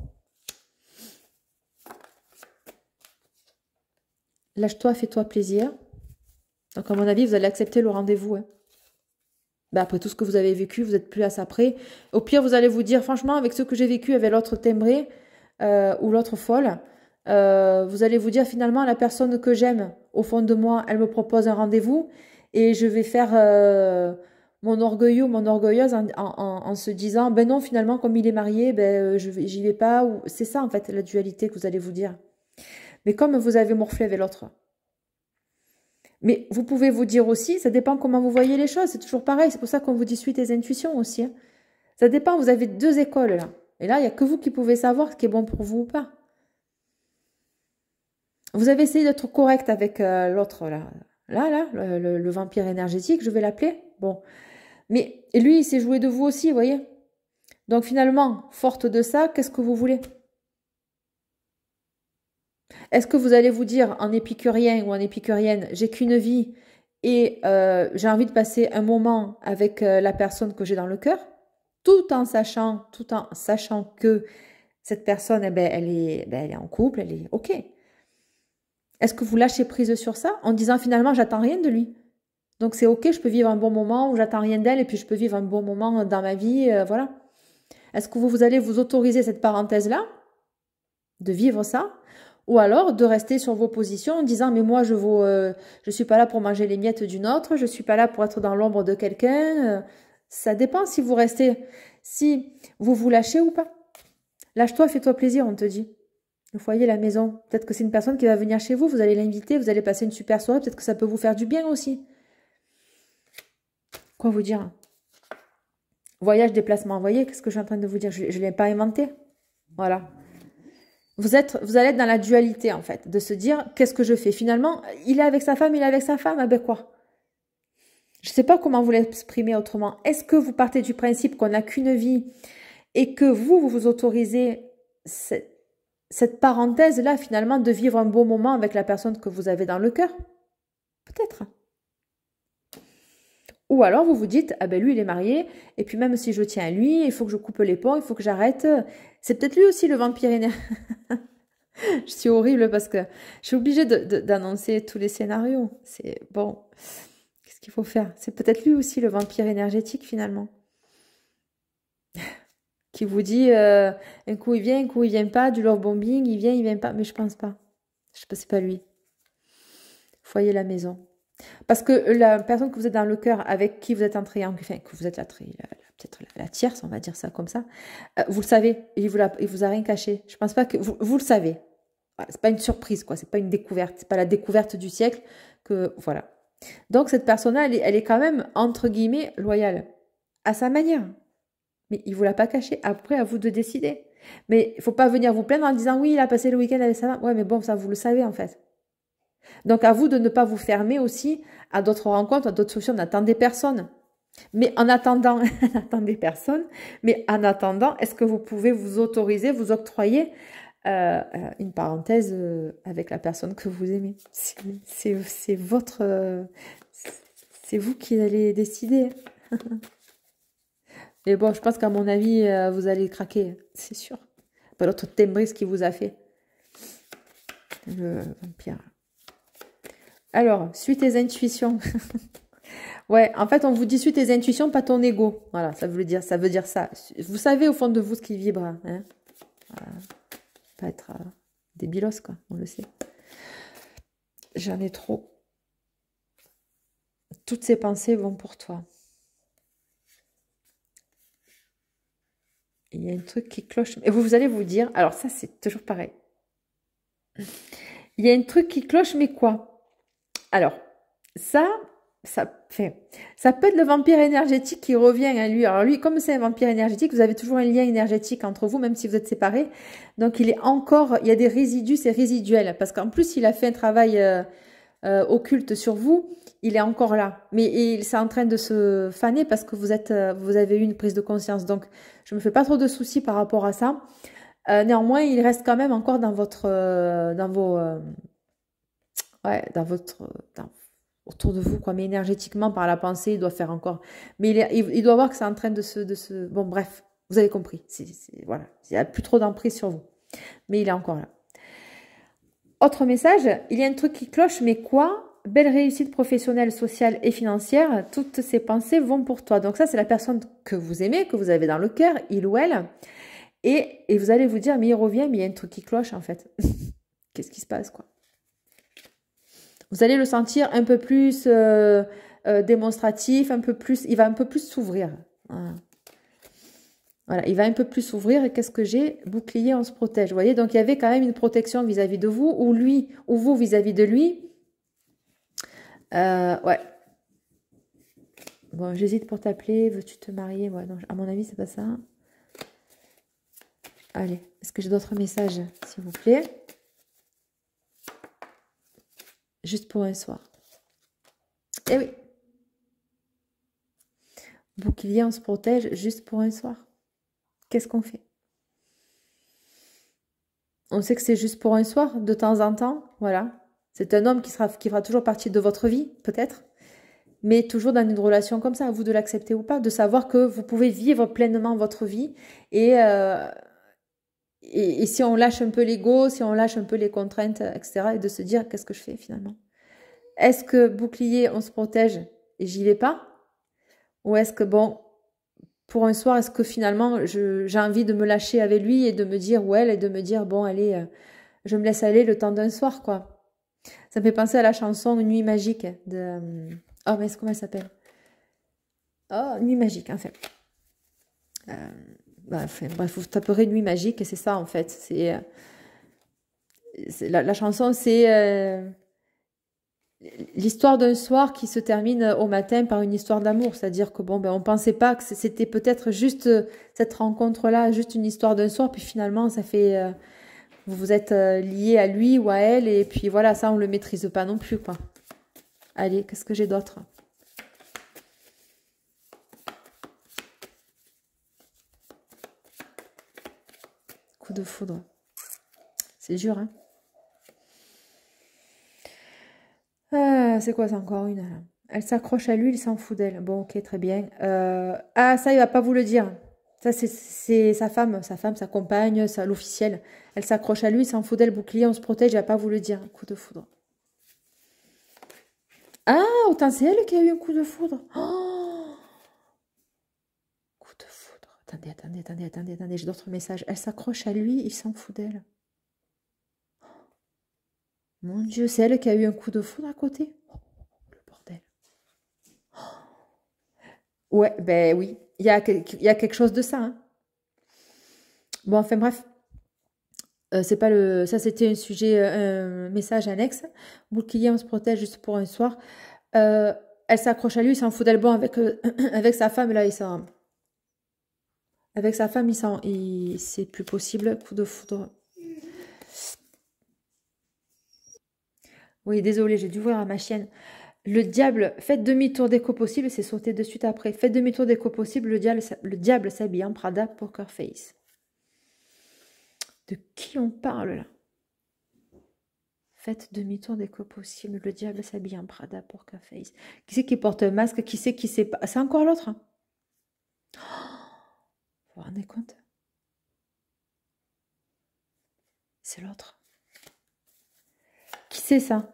[SPEAKER 1] Lâche-toi, fais-toi plaisir. Donc, à mon avis, vous allez accepter le rendez-vous. Hein. Ben, après tout ce que vous avez vécu, vous n'êtes plus à ça près. Au pire, vous allez vous dire, franchement, avec ce que j'ai vécu avec l'autre timbré ou l'autre folle, vous allez vous dire, finalement, la personne que j'aime, au fond de moi, elle me propose un rendez-vous et je vais faire mon orgueilleux ou mon orgueilleuse en se disant, ben non, finalement, comme il est marié, ben, j'y vais pas. C'est ça, en fait, la dualité que vous allez vous dire. Mais comme vous avez morflé avec l'autre, mais vous pouvez vous dire aussi, ça dépend comment vous voyez les choses, c'est toujours pareil, c'est pour ça qu'on vous dit suite tes intuitions aussi. Hein. Ça dépend, vous avez 2 écoles là. Et là, il n'y a que vous qui pouvez savoir ce qui est bon pour vous ou pas. Vous avez essayé d'être correct avec l'autre là. Là, le vampire énergétique, je vais l'appeler. Bon. Mais lui, il s'est joué de vous aussi, vous voyez. Donc finalement, forte de ça, qu'est-ce que vous voulez? Est-ce que vous allez vous dire en épicurien ou en épicurienne, j'ai qu'une vie et j'ai envie de passer un moment avec la personne que j'ai dans le cœur, tout en sachant que cette personne, eh ben, elle est en couple, elle est OK. Est-ce que vous lâchez prise sur ça en disant finalement, j'attends rien de lui. Donc c'est OK, je peux vivre un bon moment où j'attends rien d'elle et puis je peux vivre un bon moment dans ma vie, voilà. Est-ce que vous allez vous autoriser cette parenthèse-là, de vivre ça? Ou alors de rester sur vos positions en disant mais moi je suis pas là pour manger les miettes d'une autre, je suis pas là pour être dans l'ombre de quelqu'un. Ça dépend si vous restez, si vous vous lâchez ou pas. Lâche-toi, fais-toi plaisir, on te dit. Le foyer, la maison. Peut-être que c'est une personne qui va venir chez vous, vous allez l'inviter, vous allez passer une super soirée, peut-être que ça peut vous faire du bien aussi. Quoi vous dire? Voyage, déplacement, vous voyez, qu'est-ce que je suis en train de vous dire? Je ne l'ai pas inventé. Voilà. Vous allez être dans la dualité, en fait, de se dire, qu'est-ce que je fais? Finalement, il est avec sa femme, ah ben quoi? Je ne sais pas comment vous l'exprimer autrement. Est-ce que vous partez du principe qu'on n'a qu'une vie et que vous vous autorisez cette parenthèse-là, finalement, de vivre un beau moment avec la personne que vous avez dans le cœur? Peut-être. Ou alors vous vous dites, ah ben lui il est marié, et puis même si je tiens à lui, il faut que je coupe les ponts, il faut que j'arrête. C'est peut-être lui aussi le vampire énergétique. Je suis horrible parce que je suis obligée d'annoncer tous les scénarios. C'est bon, qu'est-ce qu'il faut faire? C'est peut-être lui aussi le vampire énergétique finalement. Qui vous dit, un coup il vient, un coup il vient pas, du love bombing, il vient pas, mais je pense pas. Je sais pas, c'est pas lui. Foyer la maison. Parce que la personne que vous êtes dans le cœur, avec qui vous êtes en triangle, enfin, que vous êtes peut-être la tierce, on va dire ça comme ça, vous le savez, il vous a rien caché. Je pense pas que vous le savez. Voilà, c'est pas une surprise, quoi. C'est pas une découverte. C'est pas la découverte du siècle que voilà. Donc cette personne-là, elle est quand même entre guillemets loyale à sa manière. Mais il vous l'a pas caché. Après, à vous de décider. Mais il faut pas venir vous plaindre en disant oui, il a passé le week-end avec sa femme. Ouais, mais bon, ça vous le savez en fait. Donc à vous de ne pas vous fermer aussi à d'autres rencontres, à d'autres solutions. N'attendez personne. Mais en attendant, n'attendez personne. Mais en attendant, est-ce que vous pouvez vous autoriser, vous octroyer une parenthèse avec la personne que vous aimez? C'est votre... c'est vous qui allez décider. Mais bon, je pense qu'à mon avis, vous allez craquer, c'est sûr. Pas l'autre Tembris qui vous a fait. Le vampire. Alors, suis tes intuitions. Ouais, en fait, on vous dit suis tes intuitions, pas ton ego. Voilà, ça veut dire ça. Vous savez au fond de vous ce qui vibre. Hein, pas être débilos, quoi, on le sait. J'en ai trop. Toutes ces pensées vont pour toi. Il y a un truc qui cloche. Et vous allez vous dire, alors ça, c'est toujours pareil. Il y a un truc qui cloche, mais quoi? Alors, ça peut être le vampire énergétique qui revient à lui. Alors lui, comme c'est un vampire énergétique, vous avez toujours un lien énergétique entre vous, même si vous êtes séparés. Donc, il y a des résidus, c'est résiduel. Parce qu'en plus, il a fait un travail occulte sur vous. Il est encore là. Mais c'est en train de se faner parce que vous avez eu une prise de conscience. Donc, je me fais pas trop de soucis par rapport à ça. Néanmoins, il reste quand même encore dans votre, autour de vous, quoi. Mais énergétiquement, par la pensée, il doit faire encore. Mais il doit voir que c'est en train de se. Bon, bref, vous avez compris. Voilà, il n'y a plus trop d'emprise sur vous. Mais il est encore là. Autre message, il y a un truc qui cloche, mais quoi? Belle réussite professionnelle, sociale et financière. Toutes ces pensées vont pour toi. Donc ça, c'est la personne que vous aimez, que vous avez dans le cœur, il ou elle. Et vous allez vous dire, mais il revient, mais il y a un truc qui cloche en fait. Qu'est-ce qui se passe, quoi? Vous allez le sentir un peu plus démonstratif, un peu plus, il va un peu plus s'ouvrir. Voilà, il va un peu plus s'ouvrir. Et qu'est-ce que j'ai? Bouclier, on se protège. Vous voyez, donc il y avait quand même une protection vis-à-vis de vous, ou lui, ou vous vis-à-vis de lui. Ouais. Bon, j'hésite pour t'appeler. Veux-tu te marier? Ouais, non, à mon avis, c'est pas ça. Allez, est-ce que j'ai d'autres messages, s'il vous plaît? Juste pour un soir. Eh oui. Bouclier, on se protège juste pour un soir. Qu'est-ce qu'on fait? On sait que c'est juste pour un soir, de temps en temps. Voilà. C'est un homme qui fera toujours partie de votre vie, peut-être. Mais toujours dans une relation comme ça, à vous de l'accepter ou pas, de savoir que vous pouvez vivre pleinement votre vie. Et si on lâche un peu l'ego, si on lâche un peu les contraintes, etc., et de se dire, qu'est-ce que je fais finalement? Est-ce que bouclier, on se protège et j'y vais pas? Ou est-ce que, bon, pour un soir, est-ce que finalement, j'ai envie de me lâcher avec lui et de me dire, ou elle, et de me dire, bon, allez, je me laisse aller le temps d'un soir, quoi. Ça me fait penser à la chanson Nuit magique de... oh, mais comment elle s'appelle? Oh, Nuit magique, en fait. Bref, vous taperez Nuit magique et c'est ça, en fait. La chanson, c'est... l'histoire d'un soir qui se termine au matin par une histoire d'amour. C'est-à-dire que, bon, ben, on pensait pas que c'était peut-être juste cette rencontre-là, juste une histoire d'un soir, puis finalement, ça fait... vous êtes lié à lui ou à elle, et puis voilà, ça, on le maîtrise pas non plus, quoi. Allez, qu'est-ce que j'ai d'autre? coup de foudre. C'est dur, hein. Ah, c'est quoi ça encore une là? Elle s'accroche à lui, il s'en fout d'elle. Bon, ok, très bien. Ah, ça, il va pas vous le dire. Ça, c'est sa femme, sa compagne, ça, l'officiel. Elle s'accroche à lui, il s'en fout d'elle, bouclier, on se protège, il va pas vous le dire. Coup de foudre. Ah, autant c'est elle qui a eu un coup de foudre. Oh, coup de foudre. Attendez, j'ai d'autres messages. Elle s'accroche à lui, il s'en fout d'elle. Mon Dieu, c'est elle qui a eu un coup de foudre à côté. Oh, le bordel. Ouais, ben oui, il y a quelque chose de ça, hein. Bon, enfin bref, c'est pas le, ça c'était un sujet, un message annexe. Bouclier, on se protège juste pour un soir. Euh, Elle s'accroche à lui, il s'en fout d'elle. Bon, avec, avec sa femme, là, avec sa femme, c'est plus possible. Coup de foudre. Oui, désolé, j'ai dû voir à ma chienne. Le diable, faites demi-tour d'écho possible, c'est sauter de suite après. Faites demi-tour d'écho possible, le diable s'habille en Prada Poker Face. De qui on parle là? Faites demi-tour d'écho possible, le diable s'habille en Prada Poker Face. Qui c'est qui porte un masque? Qui c'est pas? C'est encore l'autre, hein. Vous vous rendez compte? C'est l'autre. Qui c'est ça?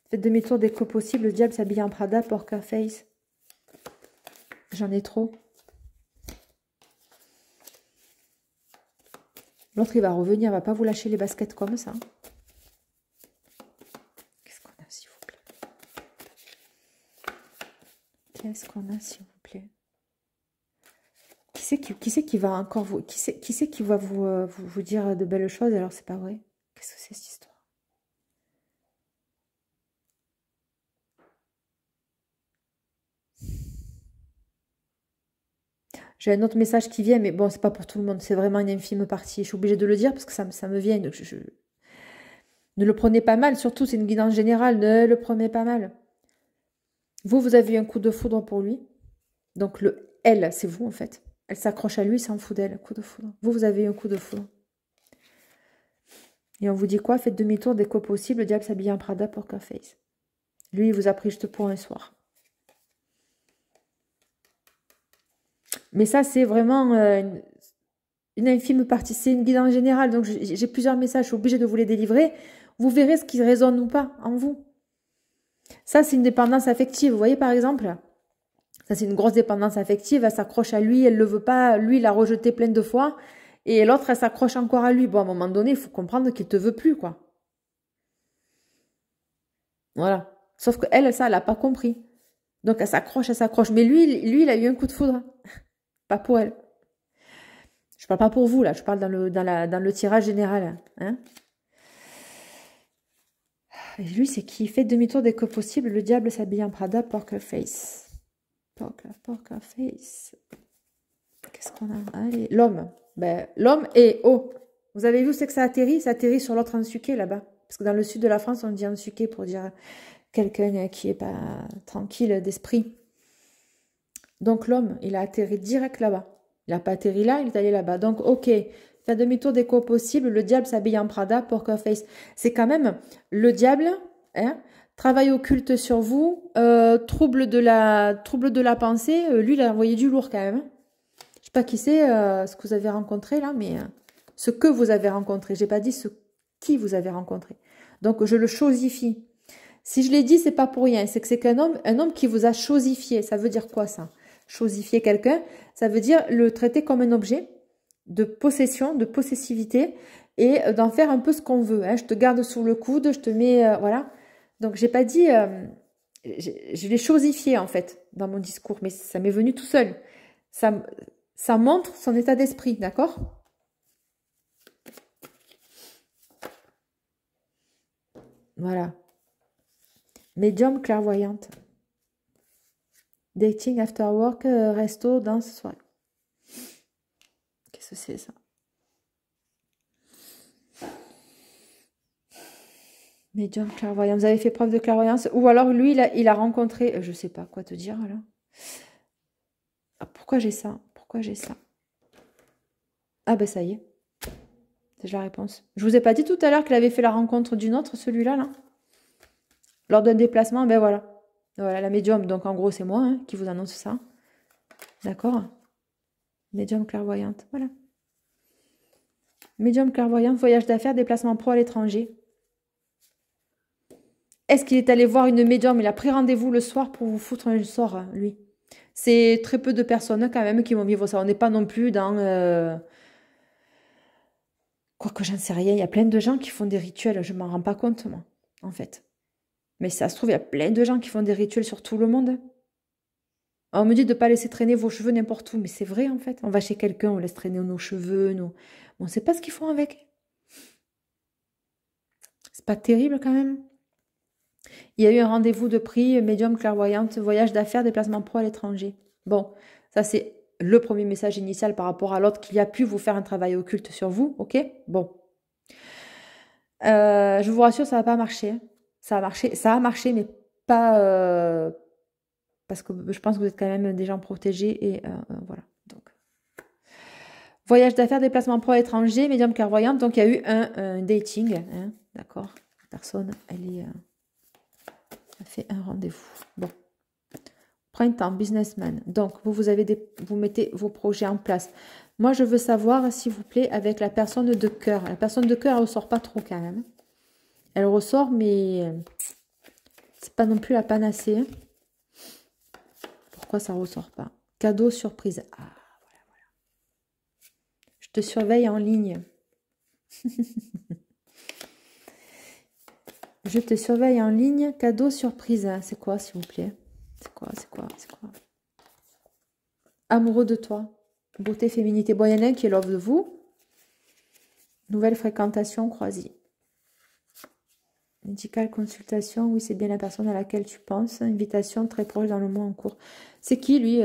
[SPEAKER 1] Faites demi-tour d'écho possible, le diable s'habille en Prada Poker Face. J'en ai trop. L'autre, il va revenir, il va pas vous lâcher les baskets comme ça. Qu'est-ce qu'on a, s'il vous plaît? Qu'est-ce qu'on a, s'il vous plaît? Qui c'est qui va encore vous... Qui c'est qui va vous dire de belles choses alors c'est pas vrai? Qu'est-ce que c'est cette histoire? J'ai un autre message qui vient, mais bon, c'est pas pour tout le monde. C'est vraiment une infime partie. Je suis obligée de le dire parce que ça me vient. Donc ne le prenez pas mal. Surtout, c'est une guidance générale. Ne le prenez pas mal. Vous avez eu un coup de foudre pour lui. Donc, elle, c'est vous, en fait. Elle s'accroche à lui, s'en fout d'elle. Coup de foudre. Vous avez eu un coup de foudre. Et on vous dit quoi? Faites demi-tour dès que possible. Le diable s'habille en Prada Poker Face. Lui, il vous a pris juste pour un soir. Mais ça, c'est vraiment une infime partie. C'est une guidance générale. Donc, j'ai plusieurs messages. Je suis obligée de vous les délivrer. Vous verrez ce qui résonne ou pas en vous. Ça, c'est une dépendance affective. Vous voyez, par exemple, ça, c'est une grosse dépendance affective. Elle s'accroche à lui, elle ne le veut pas. Lui, il l'a rejeté plein de fois. Et l'autre, elle s'accroche encore à lui. Bon, à un moment donné, il faut comprendre qu'il ne te veut plus, quoi. Voilà. Sauf qu'elle, ça, elle n'a pas compris. Donc, elle s'accroche, elle s'accroche. Mais lui, il a eu un coup de foudre. Pas pour elle. Je parle pas pour vous, là. Je parle dans le tirage général. Hein. Et lui, c'est qui fait demi-tour dès que possible. Le diable s'habille en Prada Poker Face. Poker Face. Qu'est-ce qu'on a? Allez, l'homme. Ben, l'homme est haut. Vous avez vu où c'est que ça atterrit? Ça atterrit sur l'autre Ansuké, là-bas. Parce que dans le sud de la France, on dit Ansuké pour dire quelqu'un qui est pas tranquille d'esprit. Donc, l'homme, il a atterri direct là-bas. Il n'a pas atterri là, il est allé là-bas. Donc, ok, fait demi-tour dès que possible. Le diable s'habille en Prada, Poker Face. C'est quand même le diable, hein, travail occulte sur vous, trouble de la pensée. Lui, il a envoyé du lourd quand même. Hein. Je sais pas qui c'est, ce que vous avez rencontré là, mais ce que vous avez rencontré. J'ai pas dit ce qui vous avez rencontré. Donc, je le chosifie. Si je l'ai dit, c'est pas pour rien. C'est que c'est un homme qui vous a chosifié. Ça veut dire quoi ça? Chosifier quelqu'un, ça veut dire le traiter comme un objet de possession, de possessivité et d'en faire un peu ce qu'on veut. Hein. Je te garde sous le coude, je te mets... voilà. Donc, j'ai pas dit... je l'ai chosifié en fait dans mon discours, mais ça m'est venu tout seul. Ça montre son état d'esprit, d'accord? Voilà. Médium clairvoyante. Dating after work, resto, danse, soirée. Qu'est-ce que c'est ça? Médium clairvoyant. Vous avez fait preuve de clairvoyance? Ou alors lui, il a rencontré... je sais pas quoi te dire là. Ah, pourquoi j'ai ça? Pourquoi j'ai ça? Ah ben ça y est. C'est la réponse. Je vous ai pas dit tout à l'heure qu'il avait fait la rencontre d'une autre, celui-là, là. Lors d'un déplacement, ben voilà. Voilà, la médium. Donc, en gros, c'est moi hein, qui vous annonce ça. D'accord? Médium clairvoyante. Voilà. Médium clairvoyante, voyage d'affaires, déplacement pro à l'étranger. Est-ce qu'il est allé voir une médium? Il a pris rendez-vous le soir pour vous foutre un sort, hein, lui. C'est très peu de personnes quand même qui vont vivre ça. On n'est pas non plus dans... Quoique j'en sais rien. Il y a plein de gens qui font des rituels. Je m'en rends pas compte, moi, en fait. Mais ça se trouve, il y a plein de gens qui font des rituels sur tout le monde. On me dit de ne pas laisser traîner vos cheveux n'importe où. Mais c'est vrai, en fait. On va chez quelqu'un, on laisse traîner nos cheveux. On ne sait pas ce qu'ils font avec. C'est pas terrible, quand même. Il y a eu un rendez-vous de prix, médium clairvoyante, voyage d'affaires, déplacement pro à l'étranger. Bon, ça c'est le premier message initial par rapport à l'autre qui a pu vous faire un travail occulte sur vous, ok? Bon. Je vous rassure, ça va pas marcher. Ça a marché, mais pas... parce que je pense que vous êtes quand même des gens protégés et voilà. Donc, voyage d'affaires, déplacement pro à l'étranger, médium clairvoyante. Donc, il y a eu un dating, hein, d'accord? La personne, elle est... fait un rendez-vous. Bon. Printemps, businessman. Donc, vous mettez vos projets en place. Moi, je veux savoir, s'il vous plaît, avec la personne de cœur. La personne de cœur, elle ne ressort pas trop quand même. Elle ressort, mais c'est pas non plus la panacée. Hein. Pourquoi ça ne ressort pas? Cadeau, surprise. Ah, voilà, voilà. Je te surveille en ligne. Je te surveille en ligne. Cadeau, surprise. C'est quoi, s'il vous plaît? C'est quoi? Amoureux de toi. Beauté, féminité. Bon, il y en a un qui est love de vous. Nouvelle fréquentation croisée. Médical, consultation. Oui, c'est bien la personne à laquelle tu penses. Invitation très proche dans le mois en cours. C'est qui, lui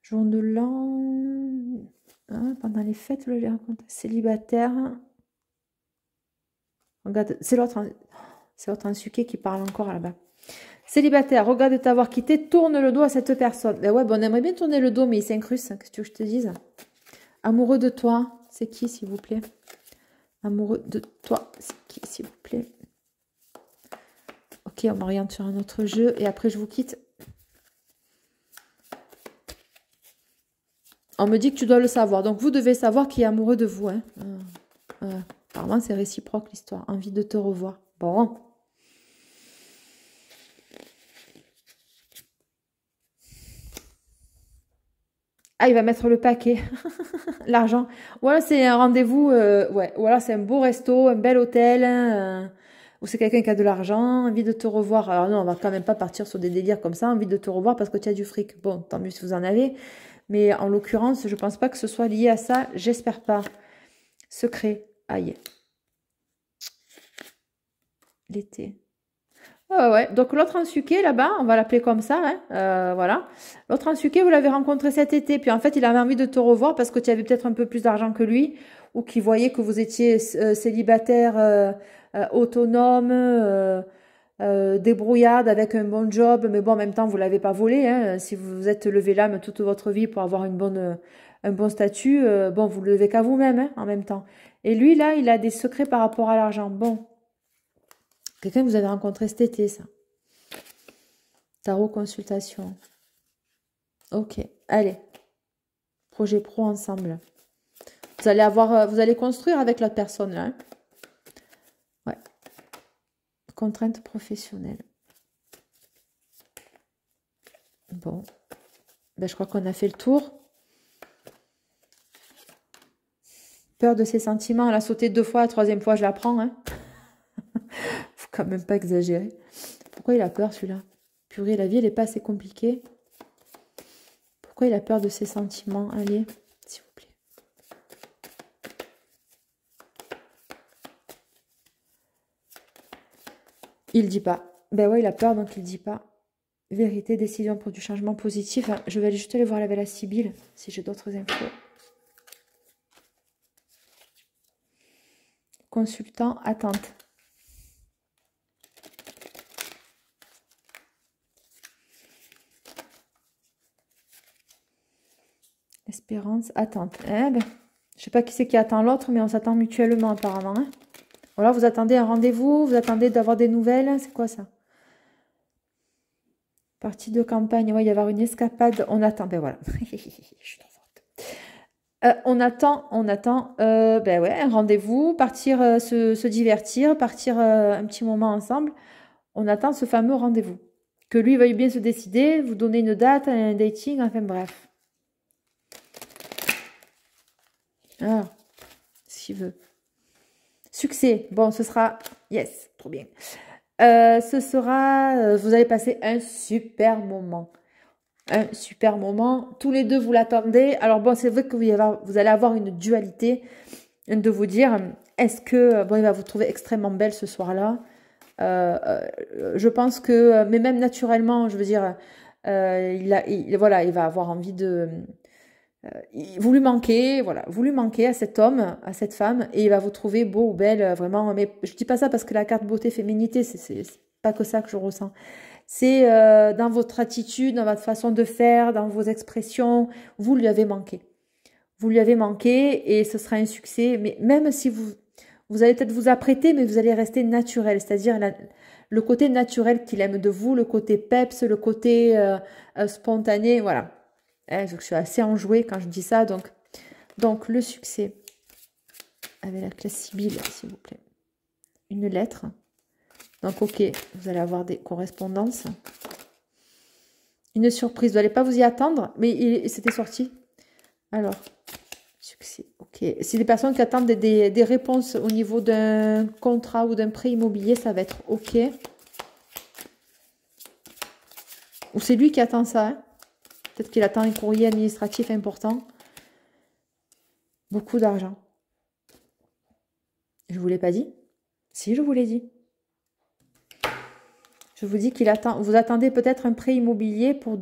[SPEAKER 1] Jour de l'an. Hein, pendant les fêtes, le célibataire. Regarde, c'est l'autre Ansuké qui parle encore là-bas. Célibataire, regarde de t'avoir quitté, tourne le dos à cette personne. Ben ouais, bon, on aimerait bien tourner le dos, mais il s'incruste. Qu'est-ce que tu veux que je te dise? Amoureux de toi, c'est qui, s'il vous plaît? Amoureux de toi, c'est qui, s'il vous plaît? Ok, on m'oriente sur un autre jeu et après je vous quitte. On me dit que tu dois le savoir. Donc, vous devez savoir qui est amoureux de vous. Hein. Apparemment, c'est réciproque l'histoire. Envie de te revoir. Bon. Ah, il va mettre le paquet. L'argent. Voilà, c'est un rendez-vous. Ouais. Voilà, c'est un beau resto, un bel hôtel. Ou c'est quelqu'un qui a de l'argent, envie de te revoir. Alors non, on va quand même pas partir sur des délires comme ça. Envie de te revoir parce que tu as du fric. Bon, tant mieux si vous en avez. Mais en l'occurrence, je pense pas que ce soit lié à ça. J'espère pas. Secret. Aïe. L'été. Ouais. Donc l'autre Ansuké là-bas, on va l'appeler comme ça, hein, voilà. L'autre Ansuké, vous l'avez rencontré cet été, puis en fait il avait envie de te revoir parce que tu avais peut-être un peu plus d'argent que lui, ou qu'il voyait que vous étiez célibataire, autonome, débrouillarde avec un bon job, mais bon en même temps vous l'avez pas volé, hein, si vous vous êtes levé l'âme toute votre vie pour avoir un bon statut, bon vous le levez qu'à vous-même, hein, en même temps. Et lui là, il a des secrets par rapport à l'argent. Bon. Quelqu'un que vous avez rencontré cet été, ça. Tarot consultation. Ok, allez. Projet pro ensemble. Vous allez construire avec l'autre personne, là. Hein. Ouais. Contrainte professionnelle. Bon. Ben, je crois qu'on a fait le tour. Peur de ses sentiments. Elle a sauté 2 fois, la 3e fois, je la prends. Hein. Faut quand même pas exagérer. Pourquoi il a peur, celui-là? Purée, la vie, elle n'est pas assez compliquée. Pourquoi il a peur de ses sentiments? Allez, s'il vous plaît. Il dit pas. Ben ouais, il a peur, donc il dit pas. Vérité, décision pour du changement positif. Je vais juste aller voir la belle Sibylle, si j'ai d'autres infos. Consultant, attente. Espérance, attente. Eh ben, sais pas qui c'est qui attend l'autre, mais on s'attend mutuellement apparemment. Hein. Voilà, vous attendez un rendez-vous, vous attendez d'avoir des nouvelles. C'est quoi ça? Partie de campagne, ouais, il va y avoir une escapade. On attend, ben voilà. Je suis trop forte. On attend, ben ouais, un rendez-vous, partir se divertir, partir un petit moment ensemble. On attend ce fameux rendez-vous. Que lui veuille bien se décider, vous donner une date, un dating, enfin bref. Ah, s'il veut. Succès. Bon, ce sera... Yes, trop bien. Ce sera... vous allez passer un super moment. Un super moment. Tous les deux, vous l'attendez. Alors bon, c'est vrai que vous allez avoir une dualité de vous dire, est-ce que... Bon, il va vous trouver extrêmement belle ce soir-là. Je pense que... Mais même naturellement, je veux dire, voilà, il va avoir envie de... vous lui manquez, voilà, vous lui manquez à cet homme, à cette femme, et il va vous trouver beau ou belle, vraiment. Mais je dis pas ça parce que la carte beauté féminité, c'est pas que ça que je ressens. C'est dans votre attitude, dans votre façon de faire, dans vos expressions, vous lui avez manqué. Vous lui avez manqué et ce sera un succès. Mais même si vous allez peut-être vous apprêter, mais vous allez rester naturel, c'est-à-dire le côté naturel qu'il aime de vous, le côté peps, le côté spontané, voilà. Je suis assez enjouée quand je dis ça. Donc le succès. Avec la classe Sibylle, s'il vous plaît. Une lettre. Donc, ok, vous allez avoir des correspondances. Une surprise. Vous n'allez pas vous y attendre, mais c'était sorti. Alors, succès. Ok. Si des personnes qui attendent des réponses au niveau d'un contrat ou d'un prêt immobilier, ça va être ok. Ou c'est lui qui attend ça, hein. Peut-être qu'il attend un courrier administratif important. Beaucoup d'argent. Je ne vous l'ai pas dit? Si, je vous l'ai dit. Je vous dis qu'il attend. Vous attendez peut-être un prêt immobilier pour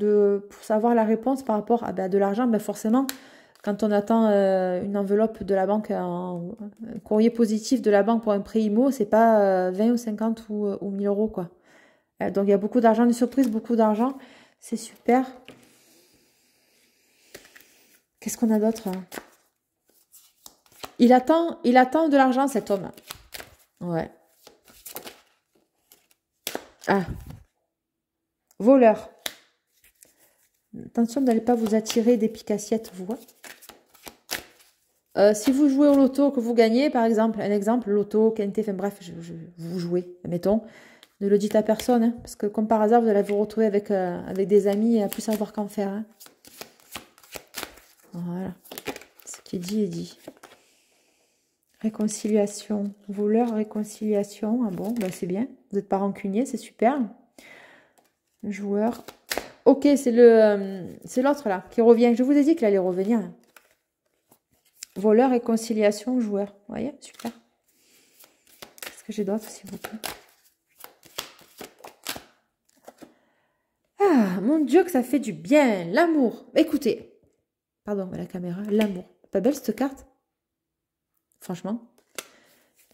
[SPEAKER 1] savoir la réponse par rapport à de l'argent. Ben forcément, quand on attend une enveloppe de la banque, un courrier positif de la banque pour un prêt immo, c'est pas 20 ou 50 ou 1000 euros, quoi. Donc il y a beaucoup d'argent, une surprise, beaucoup d'argent. C'est super. Qu'est-ce qu'on a d'autre? Il attend de l'argent, cet homme. Ouais. Ah. Voleur. Attention, vous n'allez pas vous attirer des piques-assiettes, vous. Si vous jouez au loto, que vous gagnez, par exemple, un exemple, loto, quinté, enfin bref, vous jouez, admettons. Ne le dites à personne, hein, parce que comme par hasard, vous allez vous retrouver avec des amis et à plus savoir qu'en faire. Hein. Voilà. Ce qui est dit est dit. Réconciliation. Voleur, réconciliation. Ah bon, ben c'est bien. Vous n'êtes pas rancunier, c'est super. Joueur. Ok, c'est l'autre là qui revient. Je vous ai dit qu'il allait revenir. Voleur, réconciliation, joueur. Vous voyez, super. Qu'est-ce que j'ai d'autre, s'il vous plaît? Ah, mon Dieu, que ça fait du bien. L'amour. Écoutez. Pardon, la caméra. L'amour. Pas belle cette carte? Franchement.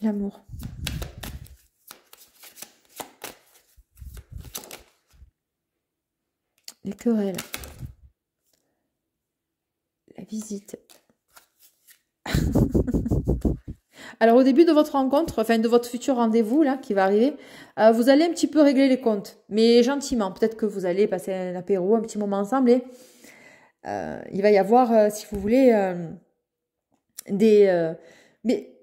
[SPEAKER 1] L'amour. Les querelles. La visite. Alors, au début de votre rencontre, enfin de votre futur rendez-vous là qui va arriver, vous allez un petit peu régler les comptes, mais gentiment. Peut-être que vous allez passer un apéro, un petit moment ensemble et il va y avoir, si vous voulez, mais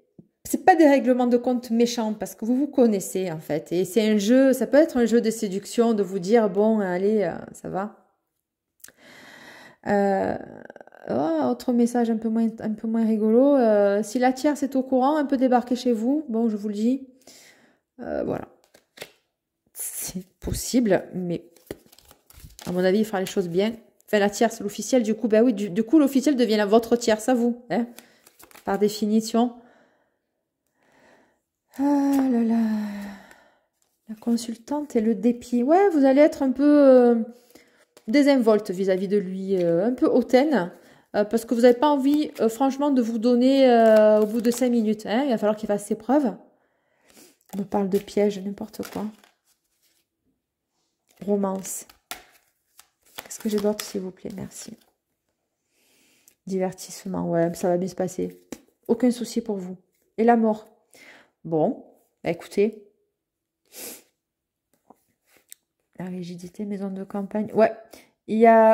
[SPEAKER 1] c'est pas des règlements de compte méchants parce que vous vous connaissez en fait. Et c'est un jeu, ça peut être un jeu de séduction de vous dire, bon, allez, ça va. Autre message un peu moins rigolo. Si la tierce est au courant, elle peut débarquer chez vous. Bon, je vous le dis. Voilà. C'est possible, mais à mon avis, il fera les choses bien. Enfin, la tierce, l'officiel, du coup, ben oui, du coup, l'officiel devient la votre tierce à vous. Hein, par définition. Ah là là. La consultante et le dépit. Ouais, vous allez être un peu désinvolte vis-à-vis de lui. Un peu hautaine. Parce que vous n'avez pas envie, franchement, de vous donner au bout de 5 minutes. Hein, il va falloir qu'il fasse ses preuves. On me parle de piège, n'importe quoi. Romance. Qu'est-ce que j'ai d'autre, s'il vous plaît? Merci. Divertissement, ouais, ça va bien se passer. Aucun souci pour vous. Et la mort. Bon, bah écoutez. La rigidité, maison de campagne. Ouais,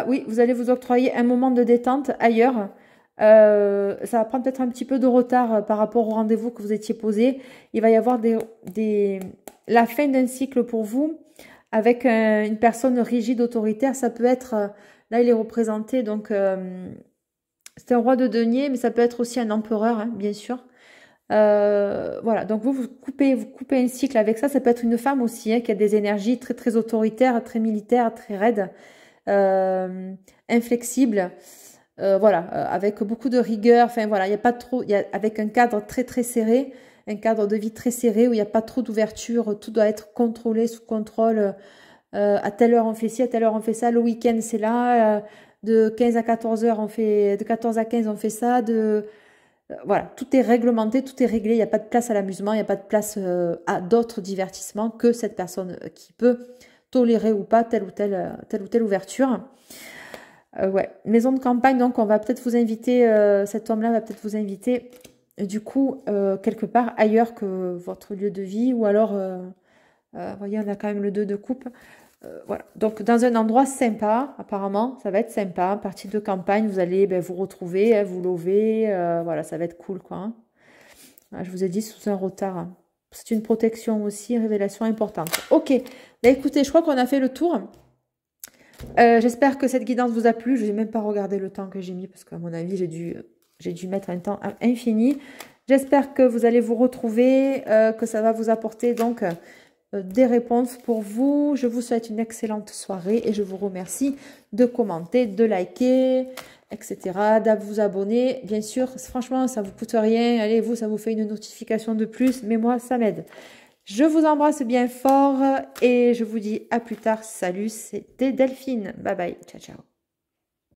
[SPEAKER 1] oui, vous allez vous octroyer un moment de détente ailleurs. Ça va prendre peut-être un petit peu de retard par rapport au rendez-vous que vous étiez posé. Il va y avoir la fin d'un cycle pour vous avec une personne rigide, autoritaire. Ça peut être, là il est représenté, donc c'est un roi de denier, mais ça peut être aussi un empereur, hein, bien sûr. Voilà, donc vous coupez un cycle avec ça. Ça peut être une femme aussi, hein, qui a des énergies très très autoritaires, très militaires, très raides, inflexibles, voilà, avec beaucoup de rigueur. Enfin voilà, il y a pas trop, avec un cadre très très serré, un cadre de vie très serré où il n'y a pas trop d'ouverture, tout doit être contrôlé, sous contrôle. À telle heure on fait ci, à telle heure on fait ça. Le week-end c'est là, de 15 à 14 heures on fait, de 14 à 15 on fait ça, voilà, tout est réglementé, tout est réglé, il n'y a pas de place à l'amusement, il n'y a pas de place à d'autres divertissements que cette personne qui peut tolérer ou pas telle ou telle ouverture. Ouais, maison de campagne, donc on va peut-être vous inviter, cet homme-là va peut-être vous inviter du coup quelque part ailleurs que votre lieu de vie, ou alors, vous voyez, on a quand même le 2 de coupe. Voilà, donc dans un endroit sympa, apparemment, ça va être sympa. Partie de campagne, vous allez vous retrouver, hein, vous lever, voilà, ça va être cool, quoi. Hein. Voilà, je vous ai dit, sous un retard. Hein. C'est une protection aussi, révélation importante. Ok, bah, écoutez, je crois qu'on a fait le tour. J'espère que cette guidance vous a plu. Je n'ai même pas regardé le temps que j'ai mis, parce qu'à mon avis, j'ai dû mettre un temps infini. J'espère que vous allez vous retrouver, que ça va vous apporter donc des réponses pour vous. Je vous souhaite une excellente soirée et je vous remercie de commenter, de liker, etc., de vous abonner. Bien sûr, franchement, ça ne vous coûte rien. Allez, vous, ça vous fait une notification de plus, mais moi, ça m'aide. Je vous embrasse bien fort et je vous dis à plus tard. Salut, c'était Delphine. Bye bye. Ciao, ciao.